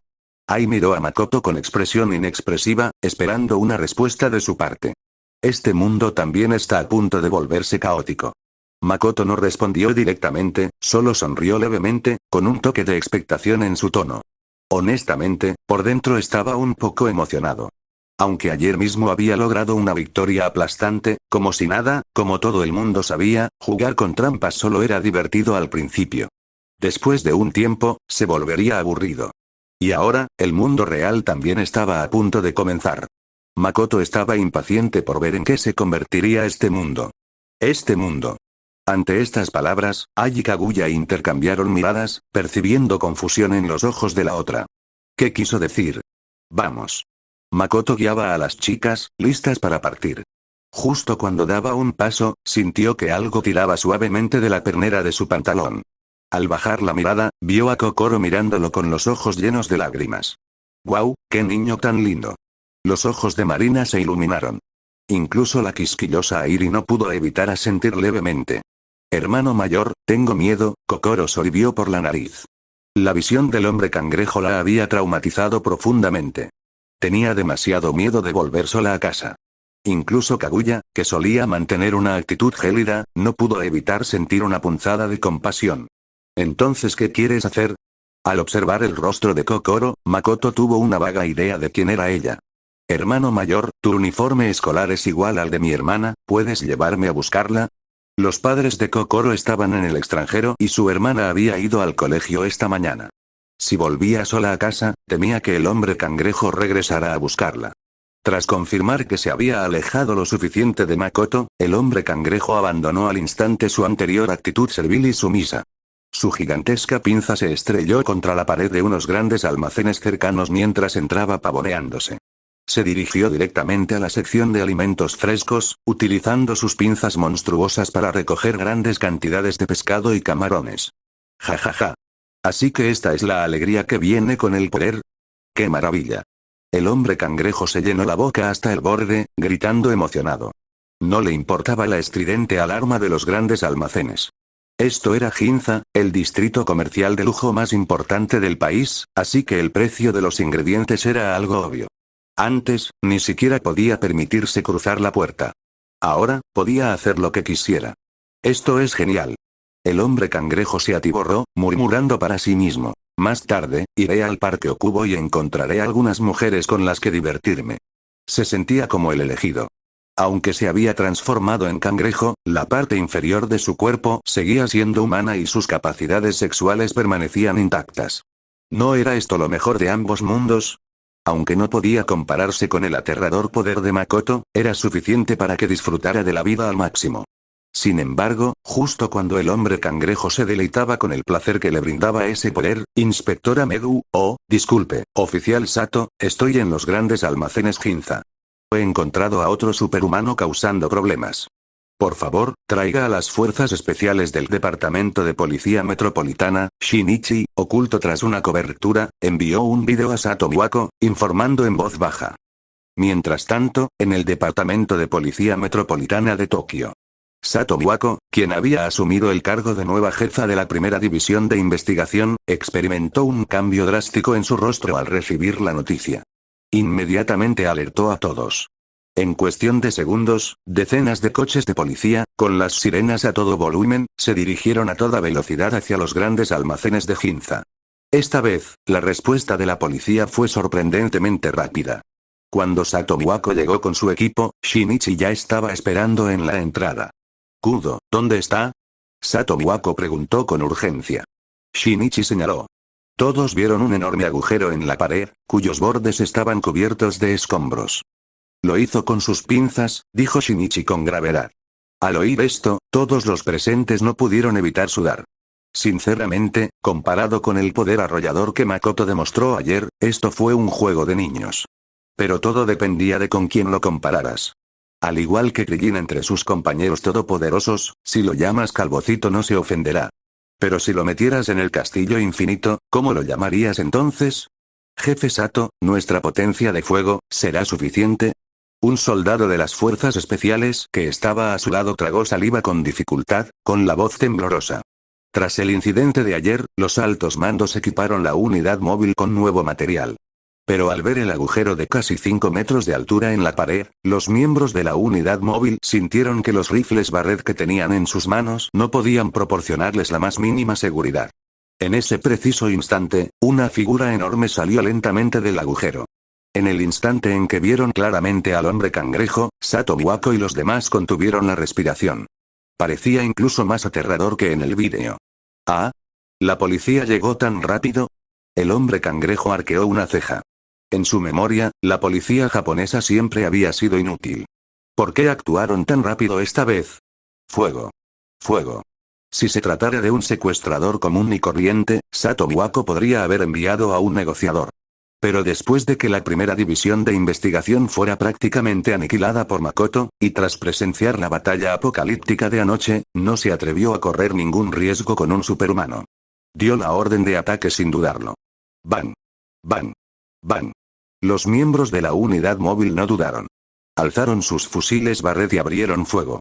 [SPEAKER 2] Ai miró a Makoto con expresión inexpresiva, esperando una respuesta de su parte. Este mundo también está a punto de volverse caótico. Makoto no respondió directamente, solo sonrió levemente, con un toque de expectación en su tono. Honestamente, por dentro estaba un poco emocionado. Aunque ayer mismo había logrado una victoria aplastante, como si nada, como todo el mundo sabía, jugar con trampas solo era divertido al principio. Después de un tiempo, se volvería aburrido. Y ahora, el mundo real también estaba a punto de comenzar. Makoto estaba impaciente por ver en qué se convertiría este mundo. Este mundo. Ante estas palabras, Ai y Kaguya intercambiaron miradas, percibiendo confusión en los ojos de la otra. ¿Qué quiso decir? Vamos. Makoto guiaba a las chicas, listas para partir. Justo cuando daba un paso, sintió que algo tiraba suavemente de la pernera de su pantalón. Al bajar la mirada, vio a Kokoro mirándolo con los ojos llenos de lágrimas. ¡Guau, qué niño tan lindo! Los ojos de Marina se iluminaron. Incluso la quisquillosa Airi no pudo evitar asentir levemente. Hermano mayor, tengo miedo, Kokoro sorbió por la nariz. La visión del hombre cangrejo la había traumatizado profundamente. Tenía demasiado miedo de volver sola a casa. Incluso Kaguya, que solía mantener una actitud gélida, no pudo evitar sentir una punzada de compasión. ¿Entonces qué quieres hacer? Al observar el rostro de Kokoro, Makoto tuvo una vaga idea de quién era ella. Hermano mayor, tu uniforme escolar es igual al de mi hermana, ¿puedes llevarme a buscarla? Los padres de Kokoro estaban en el extranjero y su hermana había ido al colegio esta mañana. Si volvía sola a casa, temía que el hombre cangrejo regresara a buscarla. Tras confirmar que se había alejado lo suficiente de Makoto, el hombre cangrejo abandonó al instante su anterior actitud servil y sumisa. Su gigantesca pinza se estrelló contra la pared de unos grandes almacenes cercanos mientras entraba pavoneándose. Se dirigió directamente a la sección de alimentos frescos, utilizando sus pinzas monstruosas para recoger grandes cantidades de pescado y camarones. Ja ja ja. Así que esta es la alegría que viene con el poder. ¡Qué maravilla! El hombre cangrejo se llenó la boca hasta el borde, gritando emocionado. No le importaba la estridente alarma de los grandes almacenes. Esto era Ginza, el distrito comercial de lujo más importante del país, así que el precio de los ingredientes era algo obvio. Antes, ni siquiera podía permitirse cruzar la puerta. Ahora, podía hacer lo que quisiera. Esto es genial. El hombre cangrejo se atiborró, murmurando para sí mismo. Más tarde, iré al Parque Okubo y encontraré algunas mujeres con las que divertirme. Se sentía como el elegido. Aunque se había transformado en cangrejo, la parte inferior de su cuerpo seguía siendo humana y sus capacidades sexuales permanecían intactas. ¿No era esto lo mejor de ambos mundos? Aunque no podía compararse con el aterrador poder de Makoto, era suficiente para que disfrutara de la vida al máximo. Sin embargo, justo cuando el hombre cangrejo se deleitaba con el placer que le brindaba ese poder, Inspectora Megu, disculpe, oficial Sato, estoy en los grandes almacenes Ginza. He encontrado a otro superhumano causando problemas. Por favor, traiga a las fuerzas especiales del Departamento de Policía Metropolitana. Shinichi, oculto tras una cobertura, envió un video a Sato Miwako, informando en voz baja. Mientras tanto, en el Departamento de Policía Metropolitana de Tokio. Sato Miwako, quien había asumido el cargo de nueva jefa de la primera división de investigación, experimentó un cambio drástico en su rostro al recibir la noticia. Inmediatamente alertó a todos. En cuestión de segundos, decenas de coches de policía, con las sirenas a todo volumen, se dirigieron a toda velocidad hacia los grandes almacenes de Ginza. Esta vez, la respuesta de la policía fue sorprendentemente rápida. Cuando Sato Miwako llegó con su equipo, Shinichi ya estaba esperando en la entrada. Kudo, ¿dónde está? Sato Miwako preguntó con urgencia. Shinichi señaló. Todos vieron un enorme agujero en la pared, cuyos bordes estaban cubiertos de escombros. Lo hizo con sus pinzas, dijo Shinichi con gravedad. Al oír esto, todos los presentes no pudieron evitar sudar. Sinceramente, comparado con el poder arrollador que Makoto demostró ayer, esto fue un juego de niños. Pero todo dependía de con quién lo compararas. Al igual que Krillin entre sus compañeros todopoderosos, si lo llamas calvocito no se ofenderá. Pero si lo metieras en el castillo infinito, ¿cómo lo llamarías entonces? Jefe Sato, ¿nuestra potencia de fuego será suficiente? Un soldado de las fuerzas especiales que estaba a su lado tragó saliva con dificultad, con la voz temblorosa. Tras el incidente de ayer, los altos mandos equiparon la unidad móvil con nuevo material. Pero al ver el agujero de casi 5 metros de altura en la pared, los miembros de la unidad móvil sintieron que los rifles Barrett que tenían en sus manos no podían proporcionarles la más mínima seguridad. En ese preciso instante, una figura enorme salió lentamente del agujero. En el instante en que vieron claramente al hombre cangrejo, Sato Miwako y los demás contuvieron la respiración. Parecía incluso más aterrador que en el vídeo. ¿Ah? ¿La policía llegó tan rápido? El hombre cangrejo arqueó una ceja. En su memoria, la policía japonesa siempre había sido inútil. ¿Por qué actuaron tan rápido esta vez? Fuego. Fuego. Si se tratara de un secuestrador común y corriente, Sato Miwako podría haber enviado a un negociador. Pero después de que la primera división de investigación fuera prácticamente aniquilada por Makoto, y tras presenciar la batalla apocalíptica de anoche, no se atrevió a correr ningún riesgo con un superhumano. Dio la orden de ataque sin dudarlo. ¡Ban! ¡Ban! ¡Ban! Los miembros de la unidad móvil no dudaron. Alzaron sus fusiles Barrett y abrieron fuego.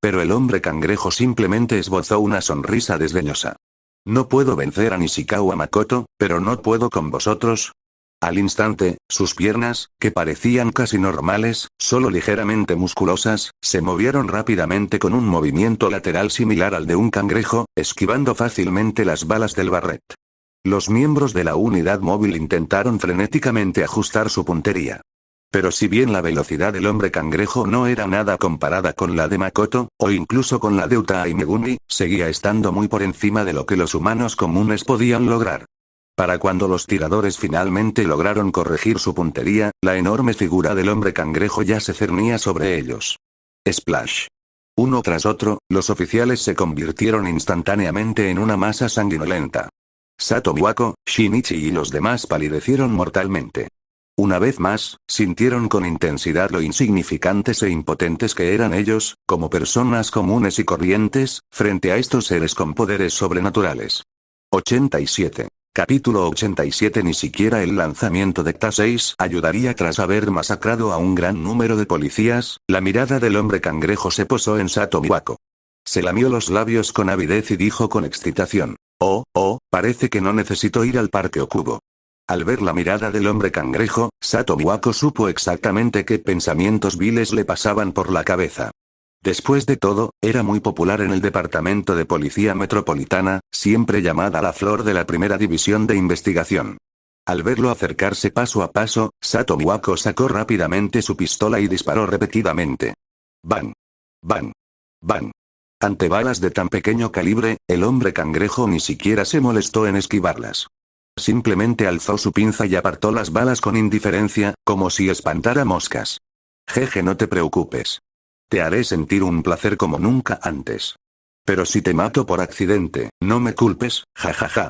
[SPEAKER 2] Pero el hombre cangrejo simplemente esbozó una sonrisa desdeñosa. No puedo vencer a Nishikawa Makoto, pero no puedo con vosotros. Al instante, sus piernas, que parecían casi normales, solo ligeramente musculosas, se movieron rápidamente con un movimiento lateral similar al de un cangrejo, esquivando fácilmente las balas del Barrett. Los miembros de la unidad móvil intentaron frenéticamente ajustar su puntería. Pero si bien la velocidad del hombre cangrejo no era nada comparada con la de Makoto, o incluso con la de Uta y Megumi, seguía estando muy por encima de lo que los humanos comunes podían lograr. Para cuando los tiradores finalmente lograron corregir su puntería, la enorme figura del hombre cangrejo ya se cernía sobre ellos. Splash. Uno tras otro, los oficiales se convirtieron instantáneamente en una masa sanguinolenta. Sato Miwako, Shinichi y los demás palidecieron mortalmente. Una vez más, sintieron con intensidad lo insignificantes e impotentes que eran ellos, como personas comunes y corrientes, frente a estos seres con poderes sobrenaturales. 87. Capítulo 87. Ni siquiera el lanzamiento de T-6 ayudaría tras haber masacrado a un gran número de policías. La mirada del hombre cangrejo se posó en Sato Miwako. Se lamió los labios con avidez y dijo con excitación. Parece que no necesito ir al Parque Okubo. Al ver la mirada del hombre cangrejo, Sato Miwako supo exactamente qué pensamientos viles le pasaban por la cabeza. Después de todo, era muy popular en el Departamento de Policía Metropolitana, siempre llamada la flor de la primera división de investigación. Al verlo acercarse paso a paso, Sato Miwako sacó rápidamente su pistola y disparó repetidamente. ¡Bang! ¡Bang! ¡Bang! Ante balas de tan pequeño calibre, el hombre cangrejo ni siquiera se molestó en esquivarlas. Simplemente alzó su pinza y apartó las balas con indiferencia, como si espantara moscas. Jeje, no te preocupes. Te haré sentir un placer como nunca antes. Pero si te mato por accidente, no me culpes, jajaja.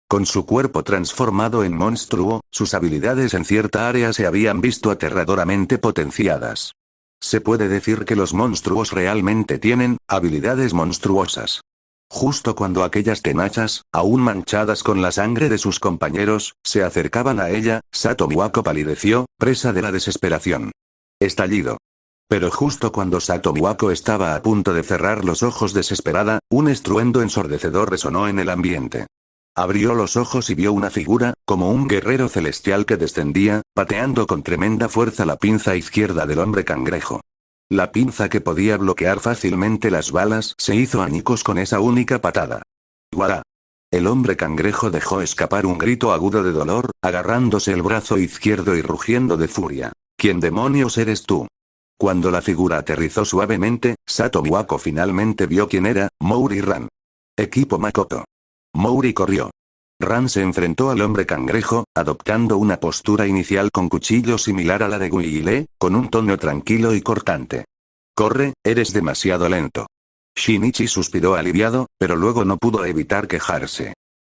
[SPEAKER 2] Con su cuerpo transformado en monstruo, sus habilidades en cierta área se habían visto aterradoramente potenciadas. Se puede decir que los monstruos realmente tienen habilidades monstruosas. Justo cuando aquellas tenachas, aún manchadas con la sangre de sus compañeros, se acercaban a ella, Sato Miwako palideció, presa de la desesperación. Estallido. Pero justo cuando Sato Miwako estaba a punto de cerrar los ojos desesperada, un estruendo ensordecedor resonó en el ambiente. Abrió los ojos y vio una figura, como un guerrero celestial que descendía, pateando con tremenda fuerza la pinza izquierda del hombre cangrejo. La pinza que podía bloquear fácilmente las balas se hizo añicos con esa única patada. ¡Guará! El hombre cangrejo dejó escapar un grito agudo de dolor, agarrándose el brazo izquierdo y rugiendo de furia. ¿Quién demonios eres tú? Cuando la figura aterrizó suavemente, Sato Miwako finalmente vio quién era, Mouri Ran. Equipo Makoto. Mouri corrió. Ran se enfrentó al hombre cangrejo, adoptando una postura inicial con cuchillo similar a la de Guile, con un tono tranquilo y cortante. Corre, eres demasiado lento. Shinichi suspiró aliviado, pero luego no pudo evitar quejarse.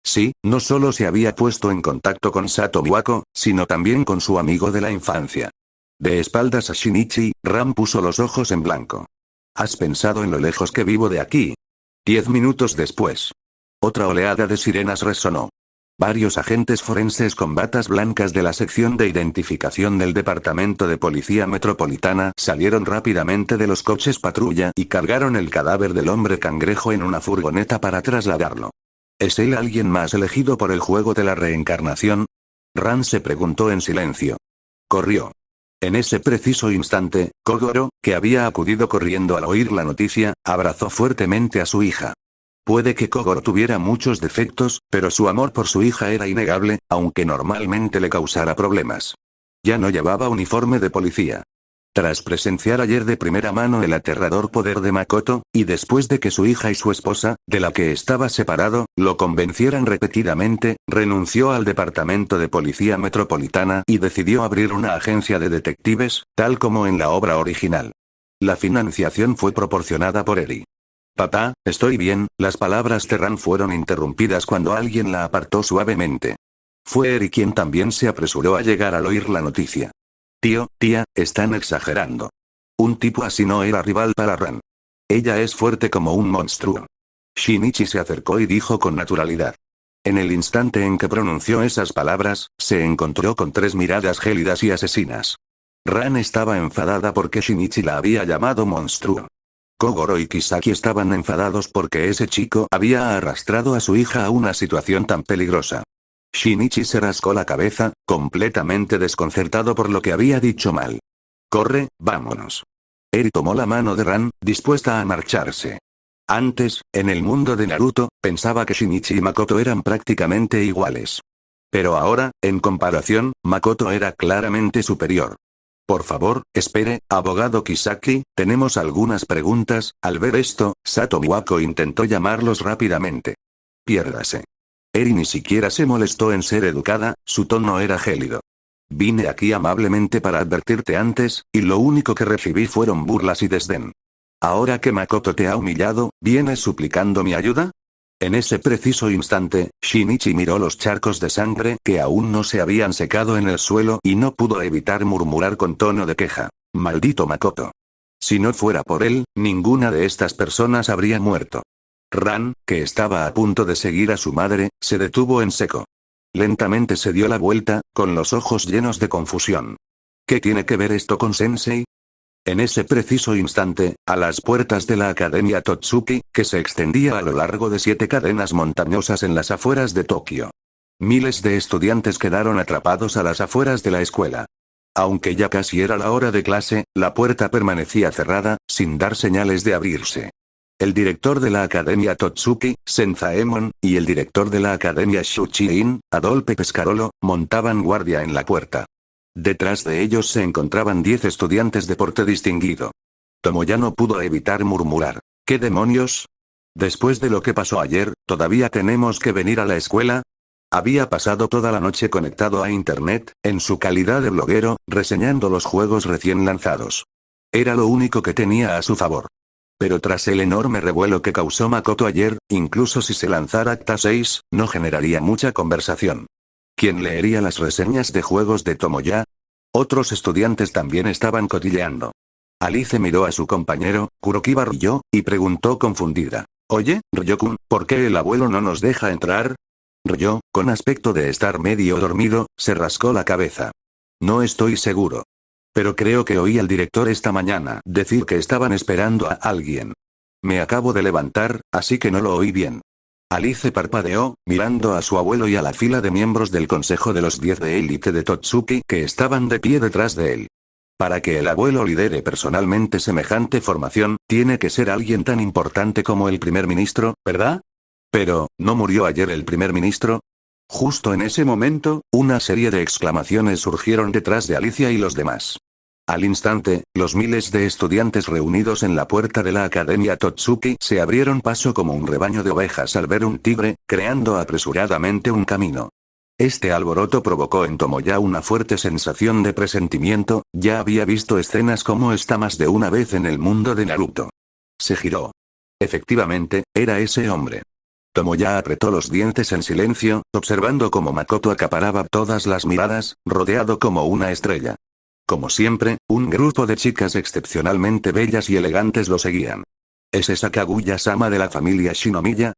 [SPEAKER 2] Sí, no solo se había puesto en contacto con Sato Miwako, sino también con su amigo de la infancia. De espaldas a Shinichi, Ran puso los ojos en blanco. ¿Has pensado en lo lejos que vivo de aquí? 10 minutos después. Otra oleada de sirenas resonó. Varios agentes forenses con batas blancas de la sección de identificación del Departamento de Policía Metropolitana salieron rápidamente de los coches patrulla y cargaron el cadáver del hombre cangrejo en una furgoneta para trasladarlo. ¿Es él alguien más elegido por el juego de la reencarnación? Ran se preguntó en silencio. Corrió. En ese preciso instante, Kogoro, que había acudido corriendo al oír la noticia, abrazó fuertemente a su hija. Puede que Kogoro tuviera muchos defectos, pero su amor por su hija era innegable, aunque normalmente le causara problemas. Ya no llevaba uniforme de policía. Tras presenciar ayer de primera mano el aterrador poder de Makoto, y después de que su hija y su esposa, de la que estaba separado, lo convencieran repetidamente, renunció al Departamento de Policía Metropolitana y decidió abrir una agencia de detectives, tal como en la obra original. La financiación fue proporcionada por Eri. Papá, estoy bien. Las palabras de Ran fueron interrumpidas cuando alguien la apartó suavemente. Fue Eri quien también se apresuró a llegar al oír la noticia. Tía, están exagerando. Un tipo así no era rival para Ran. Ella es fuerte como un monstruo. Shinichi se acercó y dijo con naturalidad. En el instante en que pronunció esas palabras, se encontró con 3 miradas gélidas y asesinas. Ran estaba enfadada porque Shinichi la había llamado monstruo. Kogoro y Kisaki estaban enfadados porque ese chico había arrastrado a su hija a una situación tan peligrosa. Shinichi se rascó la cabeza, completamente desconcertado por lo que había dicho mal. Corre, vámonos. Eri tomó la mano de Ran, dispuesta a marcharse. Antes, en el mundo de Naruto, pensaba que Shinichi y Makoto eran prácticamente iguales. Pero ahora, en comparación, Makoto era claramente superior. Por favor, espere, abogado Kisaki, tenemos algunas preguntas. Al ver esto, Sato Miwako intentó llamarlos rápidamente. Piérdase. Eri ni siquiera se molestó en ser educada, su tono era gélido. Vine aquí amablemente para advertirte antes, y lo único que recibí fueron burlas y desdén. Ahora que Makoto te ha humillado, ¿vienes suplicando mi ayuda? En ese preciso instante, Shinichi miró los charcos de sangre que aún no se habían secado en el suelo y no pudo evitar murmurar con tono de queja. Maldito Makoto. Si no fuera por él, ninguna de estas personas habría muerto. Ran, que estaba a punto de seguir a su madre, se detuvo en seco. Lentamente se dio la vuelta, con los ojos llenos de confusión. ¿Qué tiene que ver esto con Sensei? En ese preciso instante, a las puertas de la Academia Totsuki, que se extendía a lo largo de 7 cadenas montañosas en las afueras de Tokio. Miles de estudiantes quedaron atrapados a las afueras de la escuela. Aunque ya casi era la hora de clase, la puerta permanecía cerrada, sin dar señales de abrirse. El director de la Academia Totsuki, Senzaemon, y el director de la Academia Shuchiin, Adolphe Pescarolo, montaban guardia en la puerta. Detrás de ellos se encontraban 10 estudiantes de porte distinguido. Tomoya no pudo evitar murmurar. ¿Qué demonios? Después de lo que pasó ayer, ¿todavía tenemos que venir a la escuela? Había pasado toda la noche conectado a internet, en su calidad de bloguero, reseñando los juegos recién lanzados. Era lo único que tenía a su favor. Pero tras el enorme revuelo que causó Makoto ayer, incluso si se lanzara Acta 6, no generaría mucha conversación. ¿Quién leería las reseñas de juegos de Tomoya? Otros estudiantes también estaban cotilleando. Alice miró a su compañero, Kurokiba Ryo, y preguntó confundida. Oye, Ryo-kun, ¿por qué el abuelo no nos deja entrar? Ryo, con aspecto de estar medio dormido, se rascó la cabeza. No estoy seguro. Pero creo que oí al director esta mañana decir que estaban esperando a alguien. Me acabo de levantar, así que no lo oí bien. Alice parpadeó, mirando a su abuelo y a la fila de miembros del Consejo de los 10 de élite de Totsuki que estaban de pie detrás de él. Para que el abuelo lidere personalmente semejante formación, tiene que ser alguien tan importante como el primer ministro, ¿verdad? Pero, ¿no murió ayer el primer ministro? Justo en ese momento, una serie de exclamaciones surgieron detrás de Alicia y los demás. Al instante, los miles de estudiantes reunidos en la puerta de la Academia Totsuki se abrieron paso como un rebaño de ovejas al ver un tigre, creando apresuradamente un camino. Este alboroto provocó en Tomoya una fuerte sensación de presentimiento, ya había visto escenas como esta más de una vez en el mundo de Naruto. Se giró. Efectivamente, era ese hombre. Tomoya apretó los dientes en silencio, observando cómo Makoto acaparaba todas las miradas, rodeado como una estrella. Como siempre, un grupo de chicas excepcionalmente bellas y elegantes lo seguían. ¿Es esa Kaguya-sama de la familia Shinomiya?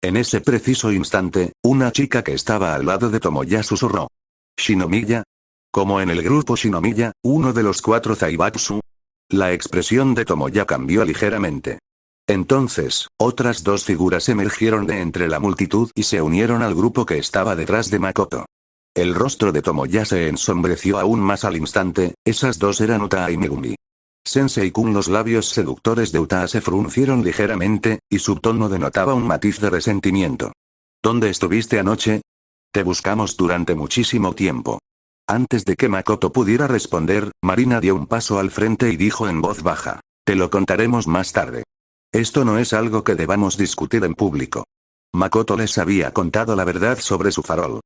[SPEAKER 2] En ese preciso instante, una chica que estaba al lado de Tomoya susurró. ¿Shinomiya? ¿Como en el grupo Shinomiya, uno de los 4 Zaibatsu? La expresión de Tomoya cambió ligeramente. Entonces, otras 2 figuras emergieron de entre la multitud y se unieron al grupo que estaba detrás de Makoto. El rostro de Tomoya se ensombreció aún más al instante, esas 2 eran Utaa y Megumi. Sensei-kun, los labios seductores de Utaa se fruncieron ligeramente, y su tono denotaba un matiz de resentimiento. ¿Dónde estuviste anoche? Te buscamos durante muchísimo tiempo. Antes de que Makoto pudiera responder, Marina dio un paso al frente y dijo en voz baja. Te lo contaremos más tarde. Esto no es algo que debamos discutir en público. Makoto les había contado la verdad sobre su farol.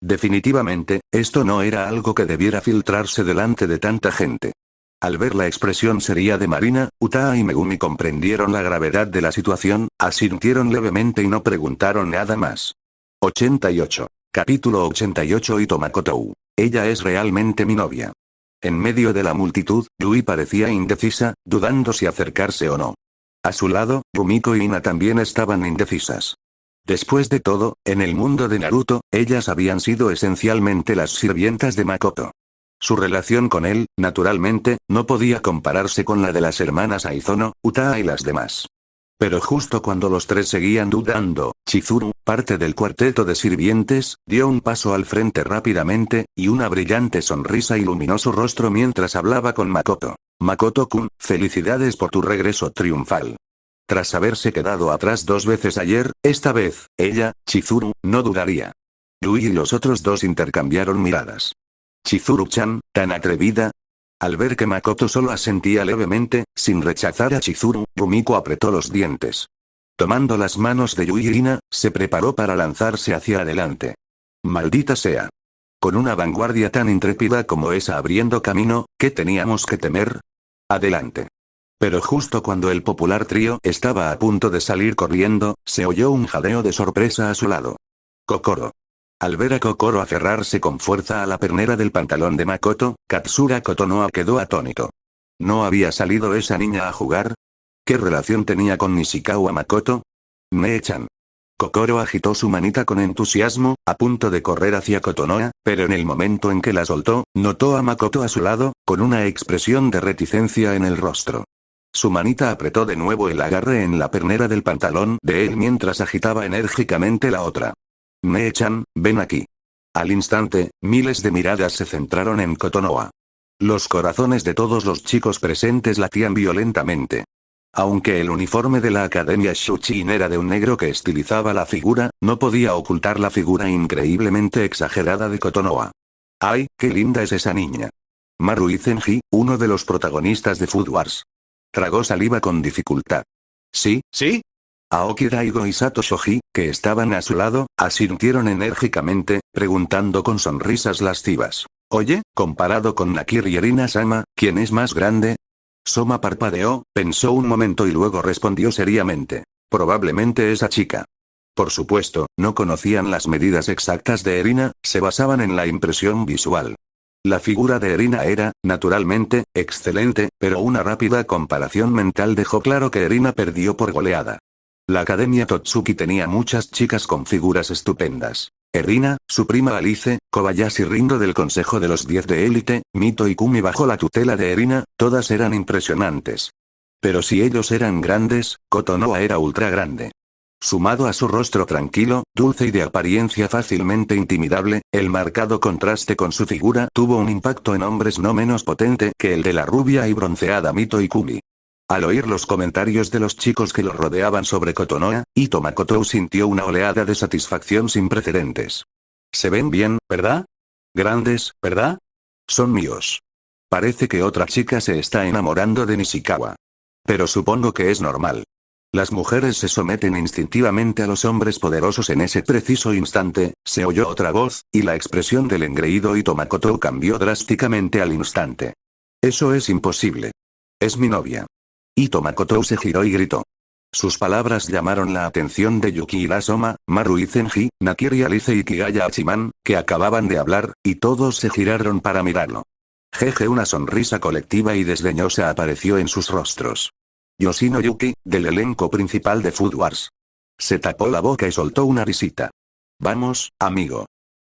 [SPEAKER 2] Definitivamente, esto no era algo que debiera filtrarse delante de tanta gente. Al ver la expresión seria de Marina, Utaa y Megumi comprendieron la gravedad de la situación, asintieron levemente y no preguntaron nada más. 88. Capítulo 88. Ito Makoto. Ella es realmente mi novia. En medio de la multitud, Yui parecía indecisa, dudando si acercarse o no. A su lado, Rumiko y Ina también estaban indecisas. Después de todo, en el mundo de Naruto, ellas habían sido esencialmente las sirvientas de Makoto. Su relación con él, naturalmente, no podía compararse con la de las hermanas Aizono, Utaa y las demás. Pero justo cuando los 3 seguían dudando, Chizuru, parte del cuarteto de sirvientes, dio un paso al frente rápidamente, y una brillante sonrisa iluminó su rostro mientras hablaba con Makoto. Makoto-kun, felicidades por tu regreso triunfal. Tras haberse quedado atrás 2 veces ayer, esta vez, ella, Chizuru, no dudaría. Yui y los otros 2 intercambiaron miradas. Chizuru-chan, tan atrevida. Al ver que Makoto solo asentía levemente, sin rechazar a Chizuru, Rumiko apretó los dientes. Tomando las manos de Yui y Ina, se preparó para lanzarse hacia adelante. Maldita sea. Con una vanguardia tan intrépida como esa abriendo camino, ¿qué teníamos que temer? Adelante. Pero justo cuando el popular trío estaba a punto de salir corriendo, se oyó un jadeo de sorpresa a su lado. Kokoro. Al ver a Kokoro aferrarse con fuerza a la pernera del pantalón de Makoto, Katsura Kotonoha quedó atónito. ¿No había salido esa niña a jugar? ¿Qué relación tenía con Nishikawa Makoto? Me-chan. Kokoro agitó su manita con entusiasmo, a punto de correr hacia Kotonoha, pero en el momento en que la soltó, notó a Makoto a su lado, con una expresión de reticencia en el rostro. Su manita apretó de nuevo el agarre en la pernera del pantalón de él mientras agitaba enérgicamente la otra. Me-chan, ven aquí. Al instante, miles de miradas se centraron en Kotonoha. Los corazones de todos los chicos presentes latían violentamente. Aunque el uniforme de la Academia Shuchin era de un negro que estilizaba la figura, no podía ocultar la figura increíblemente exagerada de Kotonoha. ¡Ay, qué linda es esa niña! Maru Zenji, uno de los protagonistas de Food Wars. Tragó saliva con dificultad. ¿Sí?
[SPEAKER 3] ¿Sí?
[SPEAKER 2] Aoki Daigo y Sato Shoji, que estaban a su lado, asintieron enérgicamente, preguntando con sonrisas lascivas. Oye, comparado con Nakiri y Erina-sama, ¿quién es más grande? Soma parpadeó, pensó un momento y luego respondió seriamente. Probablemente esa chica. Por supuesto, no conocían las medidas exactas de Erina, se basaban en la impresión visual. La figura de Erina era, naturalmente, excelente, pero una rápida comparación mental dejó claro que Erina perdió por goleada. La Academia Totsuki tenía muchas chicas con figuras estupendas. Erina, su prima Alice, Kobayashi Rindo del Consejo de los 10 de élite, Mito y Kumi bajo la tutela de Erina, todas eran impresionantes. Pero si ellos eran grandes, Kotonoha era ultra grande. Sumado a su rostro tranquilo, dulce y de apariencia fácilmente intimidable, el marcado contraste con su figura tuvo un impacto en hombres no menos potente que el de la rubia y bronceada Mito y Kumi. Al oír los comentarios de los chicos que lo rodeaban sobre Kotonoha, Ito Makoto sintió una oleada de satisfacción sin precedentes. Se ven bien, ¿verdad? Grandes, ¿verdad? Son míos. Parece que otra chica se está enamorando de Nishikawa. Pero supongo que es normal. Las mujeres se someten instintivamente a los hombres poderosos en ese preciso instante, se oyó otra voz, y la expresión del engreído Ito Makoto cambió drásticamente al instante. Eso es imposible. Es mi novia. Ito Makoto se giró y gritó. Sus palabras llamaron la atención de Yuki Hirasoma, Maru Zenji, Nakiri Alice y Kigaya Hachiman, que acababan de hablar, y todos se giraron para mirarlo. Jeje, una sonrisa colectiva y desdeñosa apareció en sus rostros. Yoshino Yuki, del elenco principal de Food Wars. Se tapó la boca y soltó una risita. Vamos, amigo.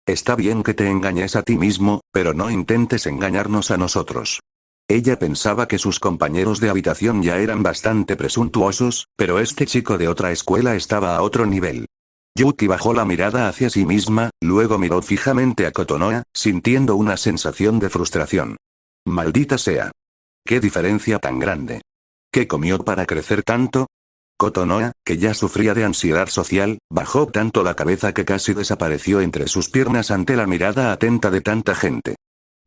[SPEAKER 2] Está bien que te engañes a ti mismo, pero no intentes engañarnos a nosotros. Ella pensaba que sus compañeros de habitación ya eran bastante presuntuosos, pero este chico de otra escuela estaba a otro nivel. Yuki bajó la mirada hacia sí misma, luego miró fijamente a Kotonoha, sintiendo una sensación de frustración. Maldita sea. ¿Qué diferencia tan grande? ¿Qué comió para crecer tanto? Kotonoha, que ya sufría de ansiedad social, bajó tanto la cabeza que casi desapareció entre sus piernas ante la mirada atenta de tanta gente.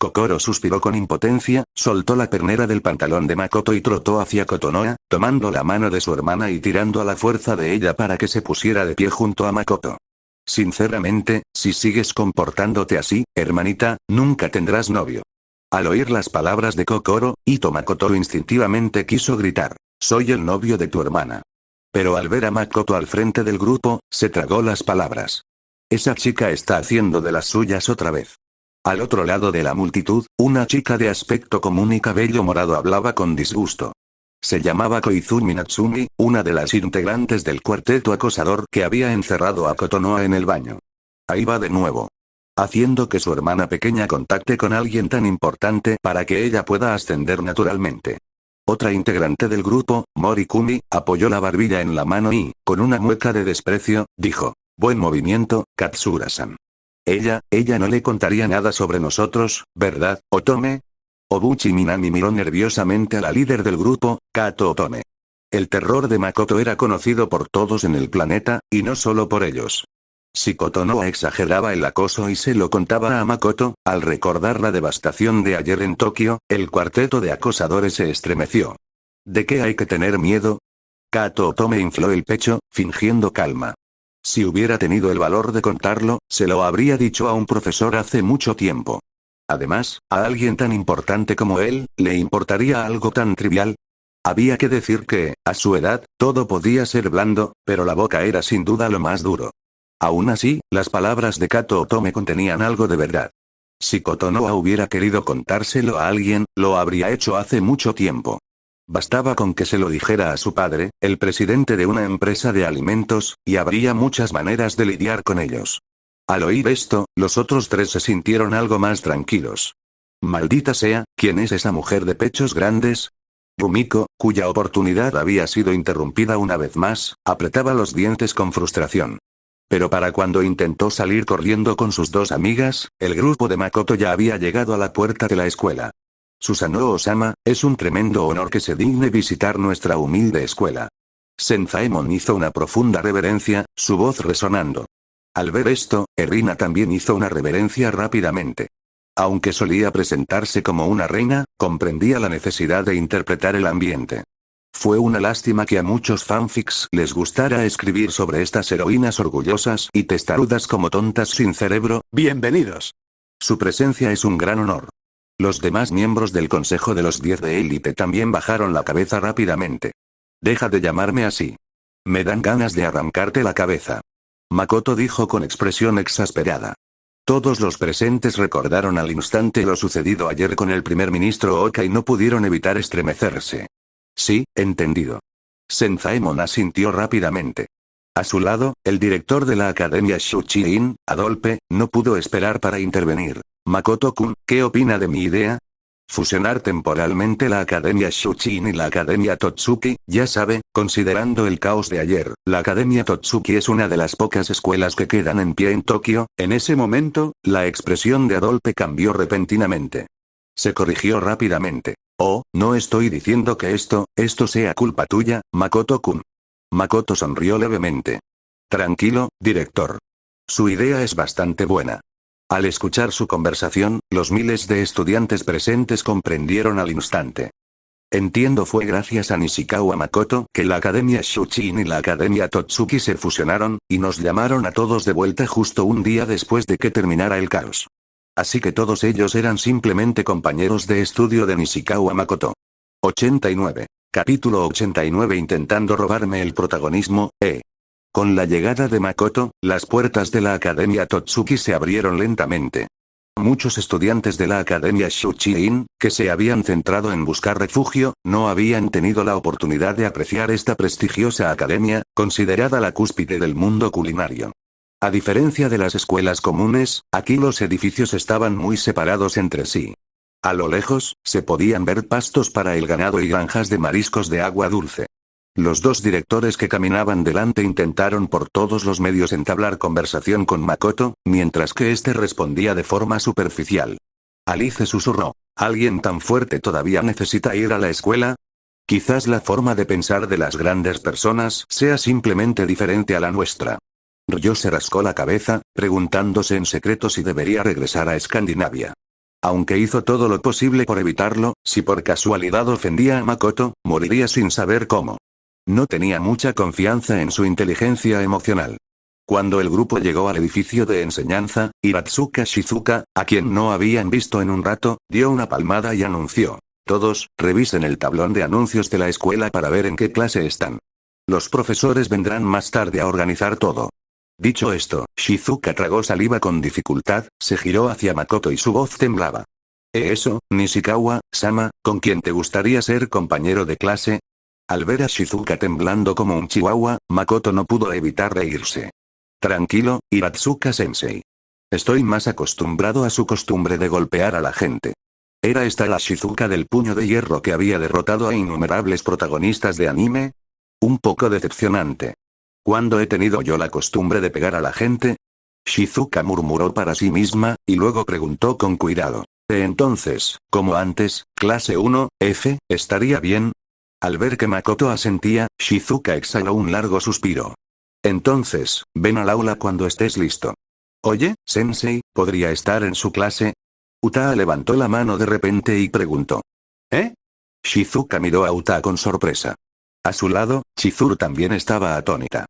[SPEAKER 2] Kokoro suspiró con impotencia, soltó la pernera del pantalón de Makoto y trotó hacia Kotonoha, tomando la mano de su hermana y tirando a la fuerza de ella para que se pusiera de pie junto a Makoto. Sinceramente, si sigues comportándote así, hermanita, nunca tendrás novio. Al oír las palabras de Kokoro, Ito Makoto instintivamente quiso gritar, soy el novio de tu hermana. Pero al ver a Makoto al frente del grupo, se tragó las palabras. Esa chica está haciendo de las suyas otra vez. Al otro lado de la multitud, una chica de aspecto común y cabello morado hablaba con disgusto. Se llamaba Koizumi Natsumi, una de las integrantes del cuarteto acosador que había encerrado a Kotonoha en el baño. Ahí va de nuevo. Haciendo que su hermana pequeña contacte con alguien tan importante para que ella pueda ascender naturalmente. Otra integrante del grupo, Morikumi, apoyó la barbilla en la mano y, con una mueca de desprecio, dijo, buen movimiento, Katsura-san. Ella no le contaría nada sobre nosotros, ¿verdad, Otome? Obuchi Minami miró nerviosamente a la líder del grupo, Kato Otome. El terror de Makoto era conocido por todos en el planeta, y no solo por ellos. Si Kotonoha exageraba el acoso y se lo contaba a Makoto, al recordar la devastación de ayer en Tokio, el cuarteto de acosadores se estremeció. ¿De qué hay que tener miedo? Kato Otome infló el pecho, fingiendo calma. Si hubiera tenido el valor de contarlo, se lo habría dicho a un profesor hace mucho tiempo. Además, a alguien tan importante como él, ¿le importaría algo tan trivial? Había que decir que, a su edad, todo podía ser blando, pero la boca era sin duda lo más duro. Aún así, las palabras de Kato Otome contenían algo de verdad. Si Kotonoha hubiera querido contárselo a alguien, lo habría hecho hace mucho tiempo. Bastaba con que se lo dijera a su padre, el presidente de una empresa de alimentos, y habría muchas maneras de lidiar con ellos. Al oír esto, los otros tres se sintieron algo más tranquilos. Maldita sea, ¿quién es esa mujer de pechos grandes? Rumiko, cuya oportunidad había sido interrumpida una vez más, apretaba los dientes con frustración. Pero para cuando intentó salir corriendo con sus dos amigas, el grupo de Makoto ya había llegado a la puerta de la escuela. Susanoo-sama, es un tremendo honor que se digne visitar nuestra humilde escuela. Senzaemon hizo una profunda reverencia, su voz resonando. Al ver esto, Erina también hizo una reverencia rápidamente. Aunque solía presentarse como una reina, comprendía la necesidad de interpretar el ambiente. Fue una lástima que a muchos fanfics les gustara escribir sobre estas heroínas orgullosas y testarudas como tontas sin cerebro. Bienvenidos. Su presencia es un gran honor. Los demás miembros del Consejo de los 10 de élite también bajaron la cabeza rápidamente. Deja de llamarme así. Me dan ganas de arrancarte la cabeza. Makoto dijo con expresión exasperada. Todos los presentes recordaron al instante lo sucedido ayer con el primer ministro Oka y no pudieron evitar estremecerse. Sí, entendido. Senzaemon asintió rápidamente. A su lado, el director de la academia Shuchiin, Adolpe, no pudo esperar para intervenir. Makoto-kun, ¿qué opina de mi idea? Fusionar temporalmente la academia Shuchiin y la academia Totsuki, ya sabe, considerando el caos de ayer, la academia Totsuki es una de las pocas escuelas que quedan en pie en Tokio. En ese momento, la expresión de Adolpe cambió repentinamente. Se corrigió rápidamente. Oh, no estoy diciendo que esto sea culpa tuya, Makoto-kun. Makoto sonrió levemente. Tranquilo, director. Su idea es bastante buena. Al escuchar su conversación, los miles de estudiantes presentes comprendieron al instante. Entiendo, fue gracias a Nishikawa Makoto que la academia Shuchiin y la academia Totsuki se fusionaron, y nos llamaron a todos de vuelta justo un día después de que terminara el caos. Así que todos ellos eran simplemente compañeros de estudio de Nishikawa Makoto. 89. Capítulo 89. Intentando robarme el protagonismo, Con la llegada de Makoto, las puertas de la academia Totsuki se abrieron lentamente. Muchos estudiantes de la academia Shuchiin, que se habían centrado en buscar refugio, no habían tenido la oportunidad de apreciar esta prestigiosa academia, considerada la cúspide del mundo culinario. A diferencia de las escuelas comunes, aquí los edificios estaban muy separados entre sí. A lo lejos, se podían ver pastos para el ganado y granjas de mariscos de agua dulce. Los dos directores que caminaban delante intentaron por todos los medios entablar conversación con Makoto, mientras que éste respondía de forma superficial. Alice susurró. ¿Alguien tan fuerte todavía necesita ir a la escuela? Quizás la forma de pensar de las grandes personas sea simplemente diferente a la nuestra. Ryo se rascó la cabeza, preguntándose en secreto si debería regresar a Escandinavia. Aunque hizo todo lo posible por evitarlo, si por casualidad ofendía a Makoto, moriría sin saber cómo. No tenía mucha confianza en su inteligencia emocional. Cuando el grupo llegó al edificio de enseñanza, Iratsuka Shizuka, a quien no habían visto en un rato, dio una palmada y anunció. Todos, revisen el tablón de anuncios de la escuela para ver en qué clase están. Los profesores vendrán más tarde a organizar todo. Dicho esto, Shizuka tragó saliva con dificultad, se giró hacia Makoto y su voz temblaba. Eso, Nishikawa-sama, ¿con quién te gustaría ser compañero de clase? Al ver a Shizuka temblando como un chihuahua, Makoto no pudo evitar reírse. Tranquilo, Iratsuka-sensei. Estoy más acostumbrado a su costumbre de golpear a la gente. ¿Era esta la Shizuka del puño de hierro que había derrotado a innumerables protagonistas de anime? Un poco decepcionante. ¿Cuándo he tenido yo la costumbre de pegar a la gente? Shizuka murmuró para sí misma, y luego preguntó con cuidado. Entonces, como antes, clase 1, F, ¿estaría bien? Al ver que Makoto asentía, Shizuka exhaló un largo suspiro. Entonces, ven al aula cuando estés listo. Oye, sensei, ¿podría estar en su clase? Utaa levantó la mano de repente y preguntó. Shizuka miró a Utaa con sorpresa. A su lado, Chizuru también estaba atónita.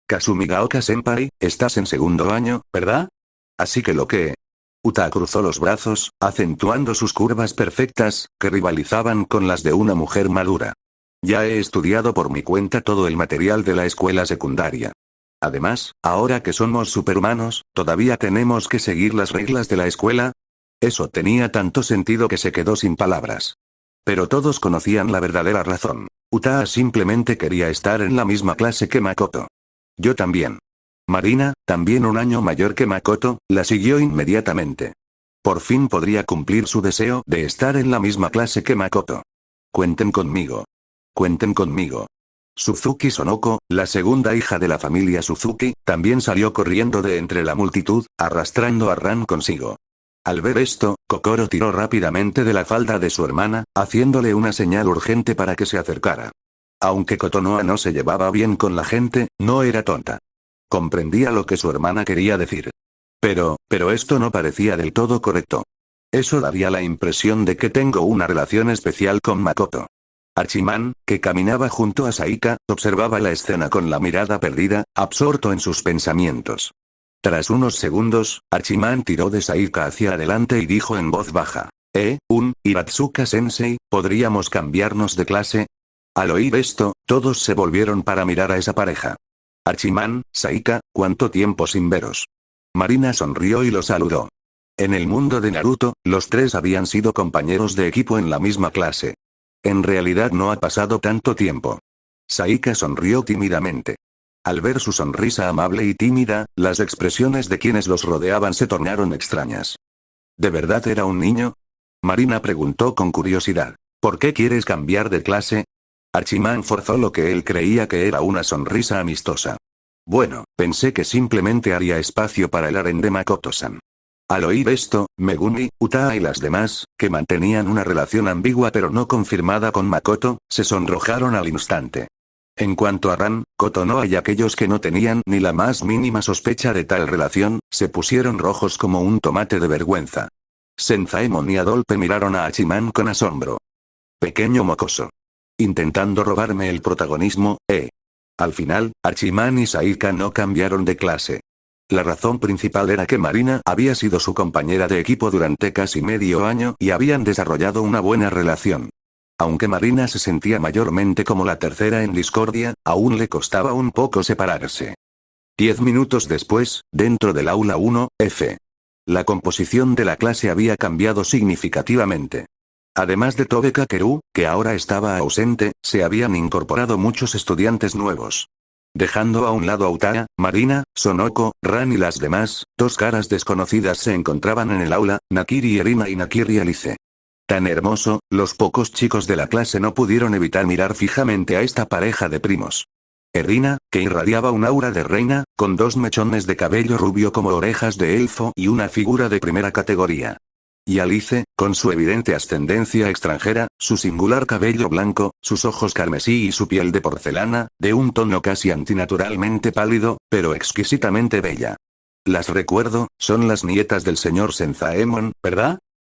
[SPEAKER 2] Kasumigaoka-senpai, estás en segundo año, ¿verdad? Así que lo que... Utaa cruzó los brazos, acentuando sus curvas perfectas, que rivalizaban con las de una mujer madura. Ya he estudiado por mi cuenta todo el material de la escuela secundaria. Además, ahora que somos superhumanos, ¿todavía tenemos que seguir las reglas de la escuela? Eso tenía tanto sentido que se quedó sin palabras. Pero todos conocían la verdadera razón. Utaa simplemente quería estar en la misma clase que Makoto. Yo también. Marina, también un año mayor que Makoto, la siguió inmediatamente. Por fin podría cumplir su deseo de estar en la misma clase que Makoto. Cuenten conmigo. Cuenten conmigo. Suzuki Sonoko, la segunda hija de la familia Suzuki, también salió corriendo de entre la multitud, arrastrando a Ran consigo. Al ver esto, Kokoro tiró rápidamente de la falda de su hermana, haciéndole una señal urgente para que se acercara. Aunque Kotonoha no se llevaba bien con la gente, no era tonta. Comprendía lo que su hermana quería decir. Pero esto no parecía del todo correcto. Eso daría la impresión de que tengo una relación especial con Makoto. Hachiman, que caminaba junto a Saika, observaba la escena con la mirada perdida, absorto en sus pensamientos. Tras unos segundos, Hachiman tiró de Saika hacia adelante y dijo en voz baja. Iratsuka-sensei, ¿podríamos cambiarnos de clase? Al oír esto, todos se volvieron para mirar a esa pareja. Hachiman, Saika, ¿cuánto tiempo sin veros? Marina sonrió y lo saludó. En el mundo de Naruto, los tres habían sido compañeros de equipo en la misma clase. En realidad no ha pasado tanto tiempo. Saika sonrió tímidamente. Al ver su sonrisa amable y tímida, las expresiones de quienes los rodeaban se tornaron extrañas. ¿De verdad era un niño? Marina preguntó con curiosidad. ¿Por qué quieres cambiar de clase? Hachiman forzó lo que él creía que era una sonrisa amistosa. Bueno, pensé que simplemente haría espacio para el harén de Makoto-san. Al oír esto, Megumi, Utaa y las demás, que mantenían una relación ambigua pero no confirmada con Makoto, se sonrojaron al instante. En cuanto a Ran, Kotonoha y aquellos que no tenían ni la más mínima sospecha de tal relación, se pusieron rojos como un tomate de vergüenza. Senzaemon y Adolpe miraron a Hachiman con asombro. Pequeño mocoso. Intentando robarme el protagonismo, Al final, Hachiman y Saika no cambiaron de clase. La razón principal era que Marina había sido su compañera de equipo durante casi medio año y habían desarrollado una buena relación. Aunque Marina se sentía mayormente como la tercera en discordia, aún le costaba un poco separarse. 10 minutos después, dentro del aula 1F. La composición de la clase había cambiado significativamente. Además de Tobe Kakeru, que ahora estaba ausente, se habían incorporado muchos estudiantes nuevos. Dejando a un lado a Utaa, Marina, Sonoko, Ran y las demás, dos caras desconocidas se encontraban en el aula, Nakiri Erina y Nakiri Alice. Tan hermoso, los pocos chicos de la clase no pudieron evitar mirar fijamente a esta pareja de primos. Erina, que irradiaba un aura de reina, con dos mechones de cabello rubio como orejas de elfo y una figura de primera categoría. Y Alice, con su evidente ascendencia extranjera, su singular cabello blanco, sus ojos carmesí y su piel de porcelana, de un tono casi antinaturalmente pálido, pero exquisitamente bella. Las recuerdo, son las nietas del señor Senzaemon, ¿verdad?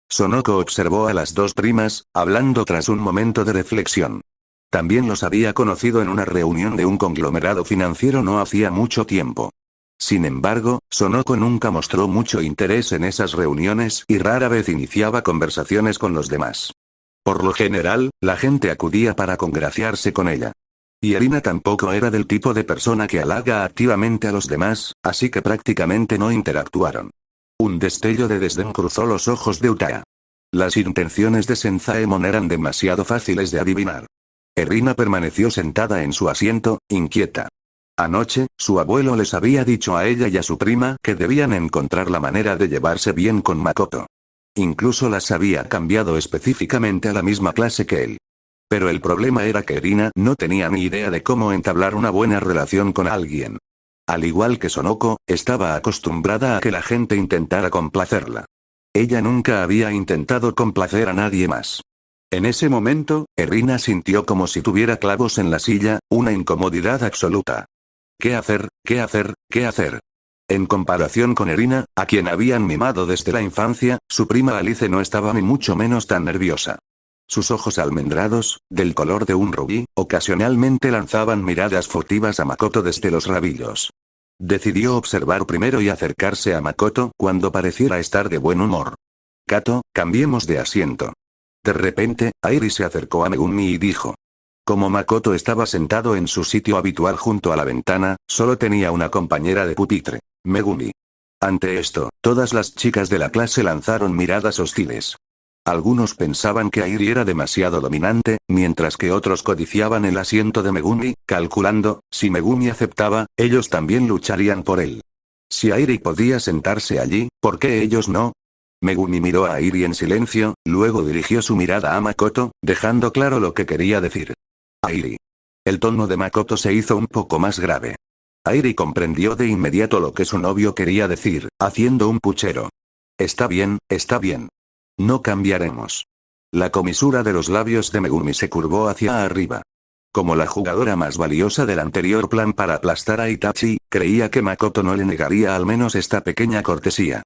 [SPEAKER 2] Sonoko observó a las dos primas, hablando tras un momento de reflexión. También los había conocido en una reunión de un conglomerado financiero no hacía mucho tiempo. Sin embargo, Sonoko nunca mostró mucho interés en esas reuniones y rara vez iniciaba conversaciones con los demás. Por lo general, la gente acudía para congraciarse con ella. Y Erina tampoco era del tipo de persona que halaga activamente a los demás, así que prácticamente no interactuaron. Un destello de desdén cruzó los ojos de Utaa. Las intenciones de Senzaemon eran demasiado fáciles de adivinar. Erina permaneció sentada en su asiento, inquieta. Anoche, su abuelo les había dicho a ella y a su prima que debían encontrar la manera de llevarse bien con Makoto. Incluso las había cambiado específicamente a la misma clase que él. Pero el problema era que Erina no tenía ni idea de cómo entablar una buena relación con alguien. Al igual que Sonoko, estaba acostumbrada a que la gente intentara complacerla. Ella nunca había intentado complacer a nadie más. En ese momento, Erina sintió como si tuviera clavos en la silla, una incomodidad absoluta. ¿Qué hacer? ¿Qué hacer? ¿Qué hacer? En comparación con Erina, a quien habían mimado desde la infancia, su prima Alice no estaba ni mucho menos tan nerviosa. Sus ojos almendrados, del color de un rubí, ocasionalmente lanzaban miradas furtivas a Makoto desde los rabillos. Decidió observar primero y acercarse a Makoto cuando pareciera estar de buen humor. Kato, cambiemos de asiento. De repente, Airi se acercó a Megumi y dijo. Como Makoto estaba sentado en su sitio habitual junto a la ventana, solo tenía una compañera de pupitre, Megumi. Ante esto, todas las chicas de la clase lanzaron miradas hostiles. Algunos pensaban que Airi era demasiado dominante, mientras que otros codiciaban el asiento de Megumi, calculando, si Megumi aceptaba, ellos también lucharían por él. Si Airi podía sentarse allí, ¿por qué ellos no? Megumi miró a Airi en silencio, luego dirigió su mirada a Makoto, dejando claro lo que quería decir. Airi. El tono de Makoto se hizo un poco más grave. Airi comprendió de inmediato lo que su novio quería decir, haciendo un puchero. Está bien, está bien. No cambiaremos. La comisura de los labios de Megumi se curvó hacia arriba. Como la jugadora más valiosa del anterior plan para aplastar a Itachi, creía que Makoto no le negaría al menos esta pequeña cortesía.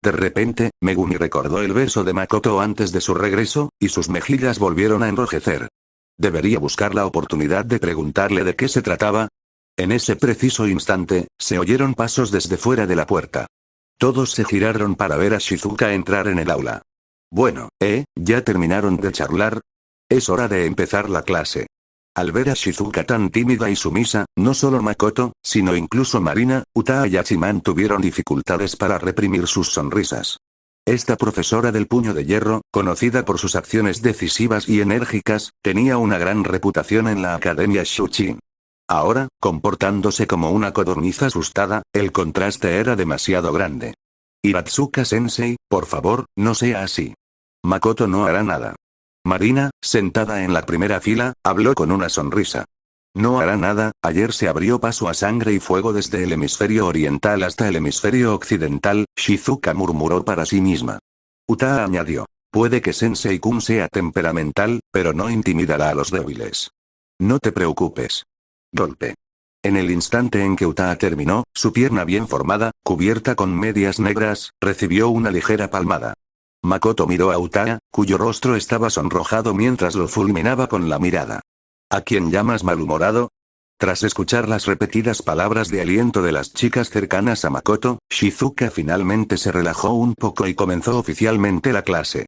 [SPEAKER 2] De repente, Megumi recordó el beso de Makoto antes de su regreso, y sus mejillas volvieron a enrojecer. ¿Debería buscar la oportunidad de preguntarle de qué se trataba? En ese preciso instante, se oyeron pasos desde fuera de la puerta. Todos se giraron para ver a Shizuka entrar en el aula. Bueno, ¿ya terminaron de charlar? Es hora de empezar la clase. Al ver a Shizuka tan tímida y sumisa, no solo Makoto, sino incluso Marina, Utaa y Hachiman tuvieron dificultades para reprimir sus sonrisas. Esta profesora del puño de hierro, conocida por sus acciones decisivas y enérgicas, tenía una gran reputación en la Academia Shuchi. Ahora, comportándose como una codorniz asustada, el contraste era demasiado grande. Iratsuka-sensei, por favor, no sea así. Makoto no hará nada. Marina, sentada en la primera fila, habló con una sonrisa. No hará nada. Ayer se abrió paso a sangre y fuego desde el hemisferio oriental hasta el hemisferio occidental, Shizuka murmuró para sí misma. Utaa añadió. Puede que Sensei-kun sea temperamental, pero no intimidará a los débiles. No te preocupes. Golpe. En el instante en que Utaa terminó, su pierna bien formada, cubierta con medias negras, recibió una ligera palmada. Makoto miró a Utaa, cuyo rostro estaba sonrojado mientras lo fulminaba con la mirada. ¿A quién llamas malhumorado? Tras escuchar las repetidas palabras de aliento de las chicas cercanas a Makoto, Shizuka finalmente se relajó un poco y comenzó oficialmente la clase.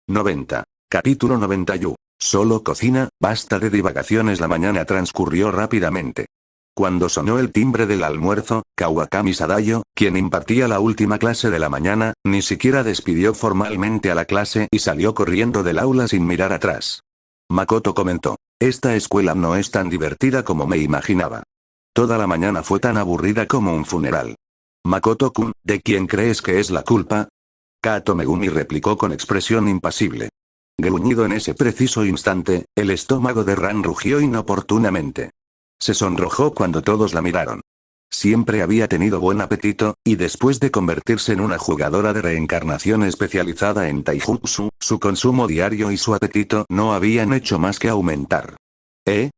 [SPEAKER 2] 90. Capítulo 91. Solo cocina, basta de divagaciones. La mañana transcurrió rápidamente. Cuando sonó el timbre del almuerzo, Kawakami Sadayo, quien impartía la última clase de la mañana, ni siquiera despidió formalmente a la clase y salió corriendo del aula sin mirar atrás. Makoto comentó. Esta escuela no es tan divertida como me imaginaba. Toda la mañana fue tan aburrida como un funeral. Makoto-kun, ¿de quién crees que es la culpa? Kato Megumi replicó con expresión impasible. Gruñido en ese preciso instante, el estómago de Ran rugió inoportunamente. Se sonrojó cuando todos la miraron. Siempre había tenido buen apetito, y después de convertirse en una jugadora de reencarnación especializada en taijutsu, su consumo diario y su apetito no habían hecho más que aumentar.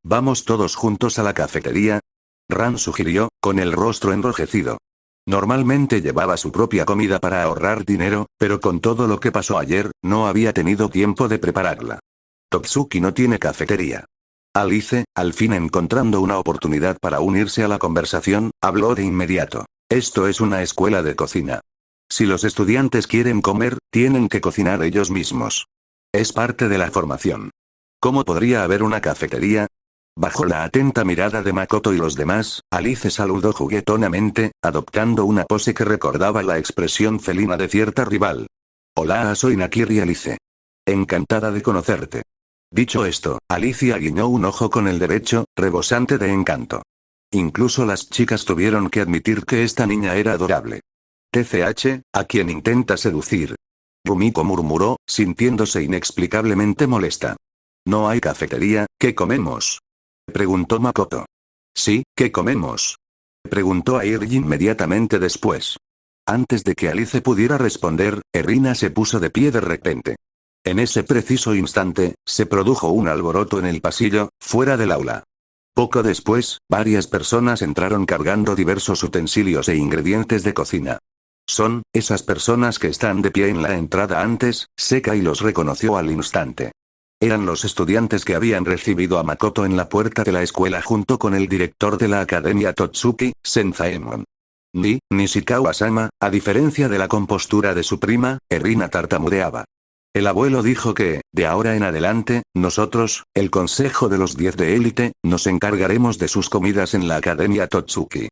[SPEAKER 2] ¿Vamos todos juntos a la cafetería? Ran sugirió, con el rostro enrojecido. Normalmente llevaba su propia comida para ahorrar dinero, pero con todo lo que pasó ayer, no había tenido tiempo de prepararla. Totsuki no tiene cafetería. Alice, al fin encontrando una oportunidad para unirse a la conversación, habló de inmediato. Esto es una escuela de cocina. Si los estudiantes quieren comer, tienen que cocinar ellos mismos. Es parte de la formación. ¿Cómo podría haber una cafetería? Bajo la atenta mirada de Makoto y los demás, Alice saludó juguetonamente, adoptando una pose que recordaba la expresión felina de cierta rival. Hola, soy Nakiri Alice. Encantada de conocerte. Dicho esto, Alicia guiñó un ojo con el derecho, rebosante de encanto. Incluso las chicas tuvieron que admitir que esta niña era adorable. TCH, ¿a quien intenta seducir? Rumiko murmuró, sintiéndose inexplicablemente molesta. ¿No hay cafetería? ¿Qué comemos? Preguntó Makoto. Sí, ¿qué comemos? Preguntó Airi inmediatamente después. Antes de que Alice pudiera responder, Erina se puso de pie de repente. En ese preciso instante, se produjo un alboroto en el pasillo, fuera del aula. Poco después, varias personas entraron cargando diversos utensilios e ingredientes de cocina. Son, esas personas que están de pie en la entrada antes, Sekai los reconoció al instante. Eran los estudiantes que habían recibido a Makoto en la puerta de la escuela junto con el director de la academia Totsuki, Senzaemon. Nishikawa-sama, a diferencia de la compostura de su prima, Erina tartamudeaba. El abuelo dijo que, de ahora en adelante, nosotros, el consejo de los 10 de élite, nos encargaremos de sus comidas en la academia Totsuki.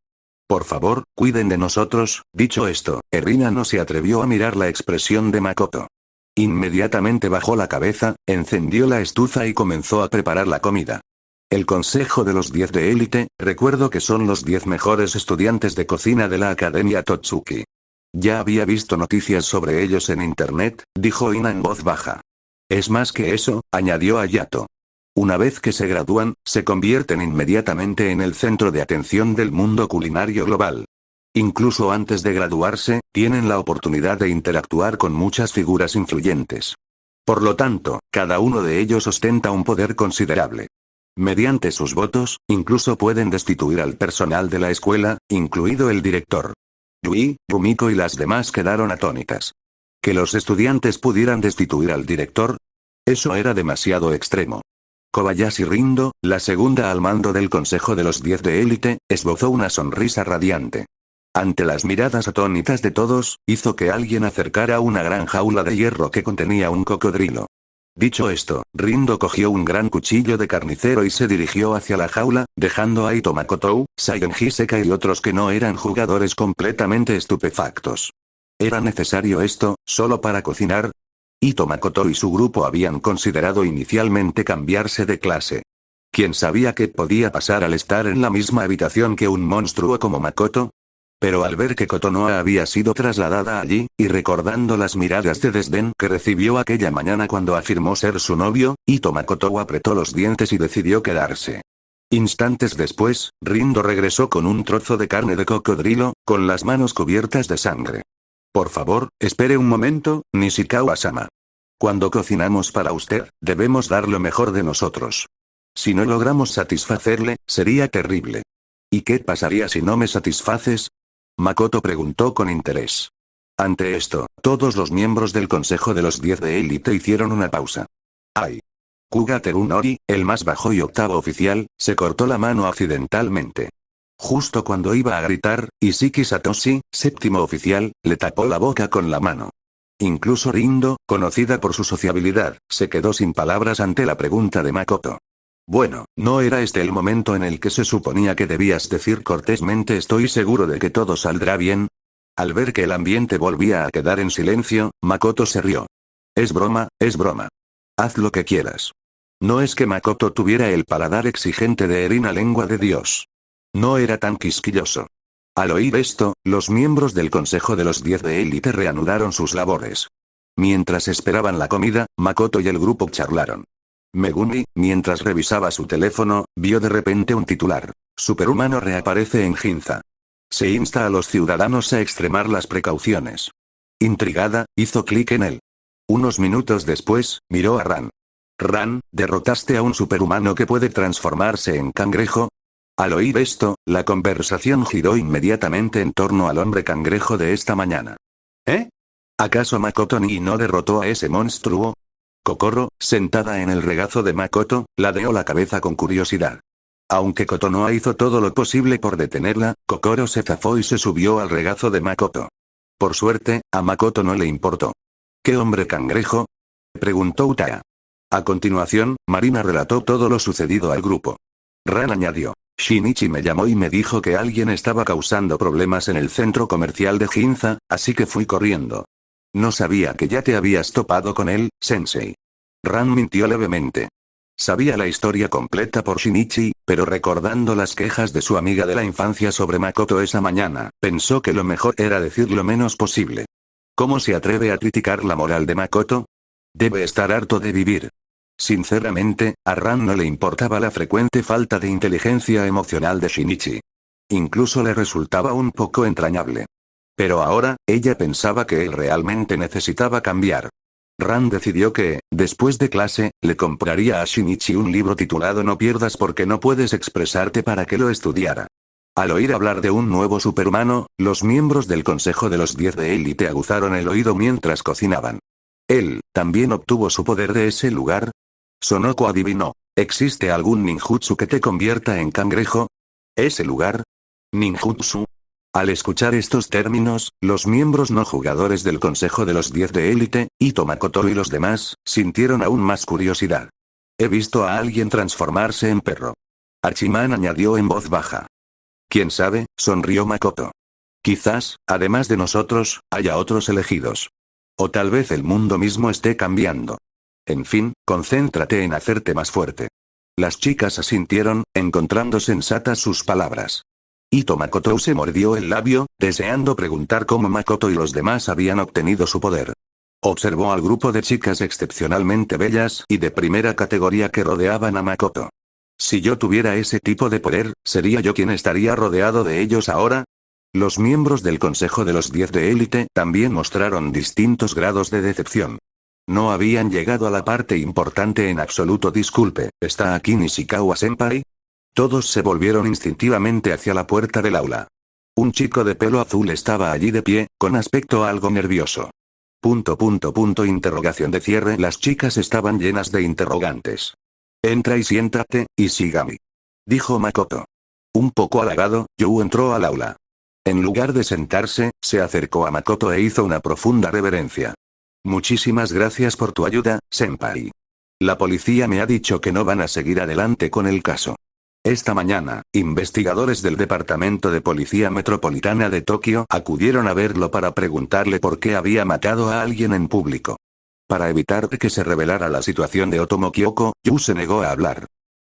[SPEAKER 2] Por favor, cuiden de nosotros. Dicho esto, Erina no se atrevió a mirar la expresión de Makoto. Inmediatamente bajó la cabeza, encendió la estufa y comenzó a preparar la comida. El consejo de los 10 de élite, recuerdo que son los 10 mejores estudiantes de cocina de la academia Totsuki. Ya había visto noticias sobre ellos en internet, dijo Ina en voz baja. Es más que eso, añadió Ayato. Una vez que se gradúan, se convierten inmediatamente en el centro de atención del mundo culinario global. Incluso antes de graduarse, tienen la oportunidad de interactuar con muchas figuras influyentes. Por lo tanto, cada uno de ellos ostenta un poder considerable. Mediante sus votos, incluso pueden destituir al personal de la escuela, incluido el director. Yui, Rumiko y las demás quedaron atónitas. ¿Que los estudiantes pudieran destituir al director? Eso era demasiado extremo. Kobayashi Rindo, la segunda al mando del Consejo de los 10 de élite, esbozó una sonrisa radiante. Ante las miradas atónitas de todos, hizo que alguien acercara una gran jaula de hierro que contenía un cocodrilo. Dicho esto, Rindo cogió un gran cuchillo de carnicero y se dirigió hacia la jaula, dejando a Ito Makoto, Saigen Hiseka y otros que no eran jugadores completamente estupefactos. ¿Era necesario esto, solo para cocinar? Ito Makoto y su grupo habían considerado inicialmente cambiarse de clase. ¿Quién sabía qué podía pasar al estar en la misma habitación que un monstruo como Makoto? Pero al ver que Kotonoha había sido trasladada allí, y recordando las miradas de desdén que recibió aquella mañana cuando afirmó ser su novio, Ito Makoto apretó los dientes y decidió quedarse. Instantes después, Rindo regresó con un trozo de carne de cocodrilo, con las manos cubiertas de sangre. Por favor, espere un momento, Nishikawa-sama. Cuando cocinamos para usted, debemos dar lo mejor de nosotros. Si no logramos satisfacerle, sería terrible. ¿Y qué pasaría si no me satisfaces? Makoto preguntó con interés. Ante esto, todos los miembros del Consejo de los 10 de élite hicieron una pausa. ¡Ay! Kuga Terunori, el más bajo y octavo oficial, se cortó la mano accidentalmente. Justo cuando iba a gritar, Isiki Satoshi, séptimo oficial, le tapó la boca con la mano. Incluso Rindo, conocida por su sociabilidad, se quedó sin palabras ante la pregunta de Makoto. Bueno, ¿no era este el momento en el que se suponía que debías decir cortésmente estoy seguro de que todo saldrá bien? Al ver que el ambiente volvía a quedar en silencio, Makoto se rió. Es broma, es broma. Haz lo que quieras. No es que Makoto tuviera el paladar exigente de Erina lengua de Dios. No era tan quisquilloso. Al oír esto, los miembros del Consejo de los 10 de élite reanudaron sus labores. Mientras esperaban la comida, Makoto y el grupo charlaron. Megumi, mientras revisaba su teléfono, vio de repente un titular. Superhumano reaparece en Ginza. Se insta a los ciudadanos a extremar las precauciones. Intrigada, hizo clic en él. Unos minutos después, miró a Ran. Ran, ¿derrotaste a un superhumano que puede transformarse en cangrejo? Al oír esto, la conversación giró inmediatamente en torno al hombre cangrejo de esta mañana. ¿Eh? ¿Acaso Makoto Ni no derrotó a ese monstruo? Kokoro, sentada en el regazo de Makoto, ladeó la cabeza con curiosidad. Aunque Kotonoha hizo todo lo posible por detenerla, Kokoro se zafó y se subió al regazo de Makoto. Por suerte, a Makoto no le importó. ¿Qué hombre cangrejo? Preguntó Utaa. A continuación, Marina relató todo lo sucedido al grupo. Ran añadió. Shinichi me llamó y me dijo que alguien estaba causando problemas en el centro comercial de Ginza, así que fui corriendo. No sabía que ya te habías topado con él, sensei. Ran mintió levemente. Sabía la historia completa por Shinichi, pero recordando las quejas de su amiga de la infancia sobre Makoto esa mañana, pensó que lo mejor era decir lo menos posible. ¿Cómo se atreve a criticar la moral de Makoto? Debe estar harto de vivir. Sinceramente, a Ran no le importaba la frecuente falta de inteligencia emocional de Shinichi. Incluso le resultaba un poco entrañable. Pero ahora, ella pensaba que él realmente necesitaba cambiar. Ran decidió que, después de clase, le compraría a Shinichi un libro titulado No pierdas porque no puedes expresarte para que lo estudiara. Al oír hablar de un nuevo superhumano, los miembros del Consejo de los 10 de élite aguzaron el oído mientras cocinaban. ¿Él, también obtuvo su poder de ese lugar? Sonoko adivinó. ¿Existe algún ninjutsu que te convierta en cangrejo? ¿Ese lugar? ¿Ninjutsu? Al escuchar estos términos, los miembros no jugadores del Consejo de los 10 de élite, Ito Makoto y los demás, sintieron aún más curiosidad. He visto a alguien transformarse en perro. Hachiman añadió en voz baja. ¿Quién sabe?, sonrió Makoto. Quizás, además de nosotros, haya otros elegidos. O tal vez el mundo mismo esté cambiando. En fin, concéntrate en hacerte más fuerte. Las chicas asintieron, encontrando sensatas sus palabras. Ito Makoto se mordió el labio, deseando preguntar cómo Makoto y los demás habían obtenido su poder. Observó al grupo de chicas excepcionalmente bellas y de primera categoría que rodeaban a Makoto. Si yo tuviera ese tipo de poder, ¿sería yo quien estaría rodeado de ellos ahora? Los miembros del Consejo de los 10 de élite también mostraron distintos grados de decepción. No habían llegado a la parte importante en absoluto. Disculpe, ¿está aquí Nishikawa-senpai? Todos se volvieron instintivamente hacia la puerta del aula. Un chico de pelo azul estaba allí de pie, con aspecto algo nervioso. Interrogación de cierre. Las chicas estaban llenas de interrogantes. Entra y siéntate, Ishigami. Dijo Makoto. Un poco halagado, Yu entró al aula. En lugar de sentarse, se acercó a Makoto e hizo una profunda reverencia. Muchísimas gracias por tu ayuda, senpai. La policía me ha dicho que no van a seguir adelante con el caso. Esta mañana, investigadores del Departamento de Policía Metropolitana de Tokio acudieron a verlo para preguntarle por qué había matado a alguien en público. Para evitar que se revelara la situación de Otomo Kyoko, Yu se negó a hablar.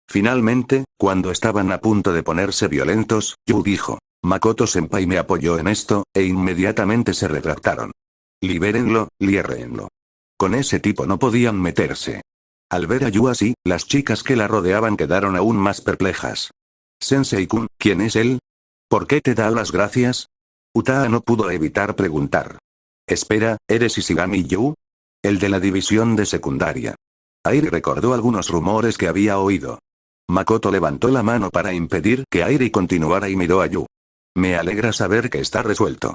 [SPEAKER 2] Finalmente, cuando estaban a punto de ponerse violentos, Yu dijo: Makoto-senpai me apoyó en esto, e inmediatamente se retractaron. Libérenlo, liérrenlo. Con ese tipo no podían meterse. Al ver a Yu así, las chicas que la rodeaban quedaron aún más perplejas. Sensei-kun, ¿quién es él? ¿Por qué te da las gracias? Utaa no pudo evitar preguntar. Espera, ¿eres Ishigami Yu? El de la división de secundaria. Airi recordó algunos rumores que había oído. Makoto levantó la mano para impedir que Airi continuara y miró a Yu. Me alegra saber que está resuelto.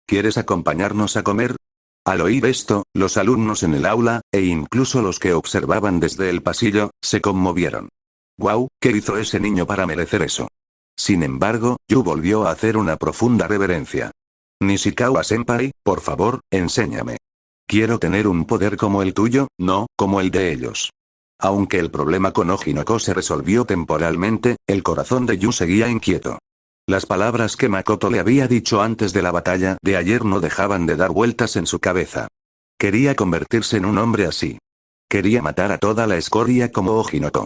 [SPEAKER 2] ¿Quieres acompañarnos a comer? Al oír esto, los alumnos en el aula, e incluso los que observaban desde el pasillo, se conmovieron. ¡Guau! ¿Qué hizo ese niño para merecer eso? Sin embargo, Yu volvió a hacer una profunda reverencia. Nishikawa-senpai, por favor, enséñame. Quiero tener un poder como el tuyo, no como el de ellos. Aunque el problema con Ojinoko se resolvió temporalmente, el corazón de Yu seguía inquieto. Las palabras que Makoto le había dicho antes de la batalla de ayer no dejaban de dar vueltas en su cabeza. Quería convertirse en un hombre así. Quería matar a toda la escoria como Ojinoko.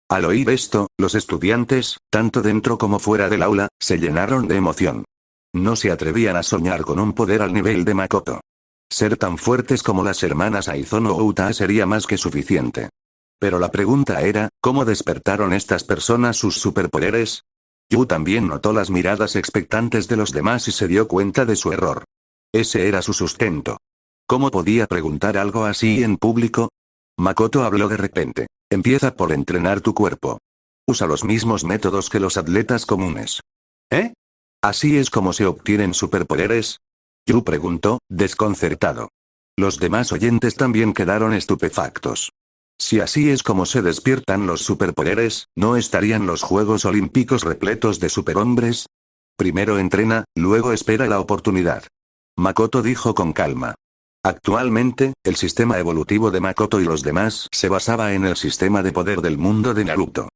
[SPEAKER 2] Al oír esto, los estudiantes, tanto dentro como fuera del aula, se llenaron de emoción. No se atrevían a soñar con un poder al nivel de Makoto. Ser tan fuertes como las hermanas Aizono o Utaa sería más que suficiente. Pero la pregunta era, ¿cómo despertaron estas personas sus superpoderes? Yu también notó las miradas expectantes de los demás y se dio cuenta de su error. Ese era su sustento. ¿Cómo podía preguntar algo así en público? Makoto habló de repente. Empieza por entrenar tu cuerpo. Usa los mismos métodos que los atletas comunes. ¿Eh? ¿Así es como se obtienen superpoderes? Yu preguntó, desconcertado. Los demás oyentes también quedaron estupefactos. Si así es como se despiertan los superpoderes, ¿no estarían los Juegos Olímpicos repletos de superhombres? Primero entrena, luego espera la oportunidad. Makoto dijo con calma. Actualmente, el sistema evolutivo de Makoto y los demás se basaba en el sistema de poder del mundo de Naruto.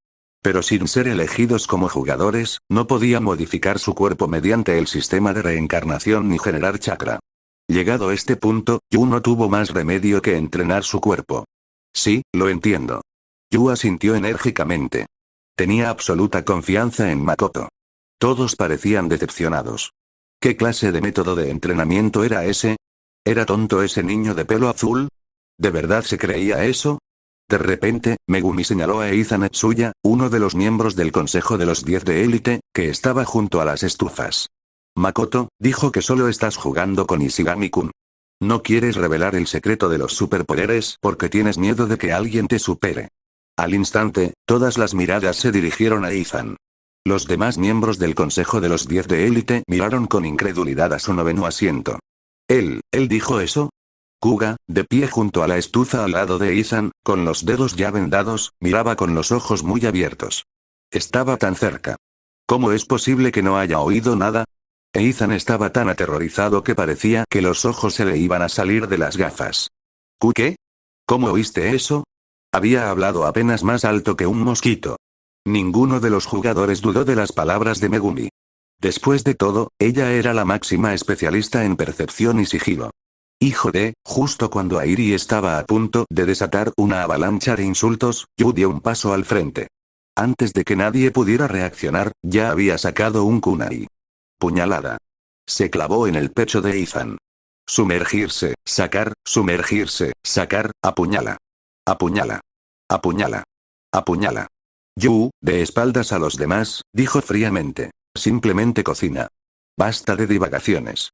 [SPEAKER 2] Pero sin ser elegidos como jugadores, no podían modificar su cuerpo mediante el sistema de reencarnación ni generar chakra. Llegado este punto, Yu no tuvo más remedio que entrenar su cuerpo. Sí, lo entiendo. Yu asintió enérgicamente. Tenía absoluta confianza en Makoto. Todos parecían decepcionados. ¿Qué clase de método de entrenamiento era ese? ¿Era tonto ese niño de pelo azul? ¿De verdad se creía eso? De repente, Megumi señaló a Eiza Netsuya, uno de los miembros del Consejo de los 10 de élite, que estaba junto a las estufas. Makoto, dijo que solo estás jugando con Ishigami-kun. No quieres revelar el secreto de los superpoderes porque tienes miedo de que alguien te supere. Al instante, todas las miradas se dirigieron a Ethan. Los demás miembros del Consejo de los 10 de élite miraron con incredulidad a su noveno asiento. ¿Él dijo eso? Kuga, de pie junto a la estufa al lado de Ethan, con los dedos ya vendados, miraba con los ojos muy abiertos. Estaba tan cerca. ¿Cómo es posible que no haya oído nada? Ethan estaba tan aterrorizado que parecía que los ojos se le iban a salir de las gafas. ¿Qué? ¿Cómo oíste eso? Había hablado apenas más alto que un mosquito. Ninguno de los jugadores dudó de las palabras de Megumi. Después de todo, ella era la máxima especialista en percepción y sigilo. Hijo de, justo cuando Airi estaba a punto de desatar una avalancha de insultos, Yu dio un paso al frente. Antes de que nadie pudiera reaccionar, ya había sacado un kunai. Puñalada. Se clavó en el pecho de Ethan. Sumergirse, sacar, apuñala. Apuñala. Apuñala. Apuñala. Yu, de espaldas a los demás, dijo fríamente. Simplemente cocina. Basta de divagaciones.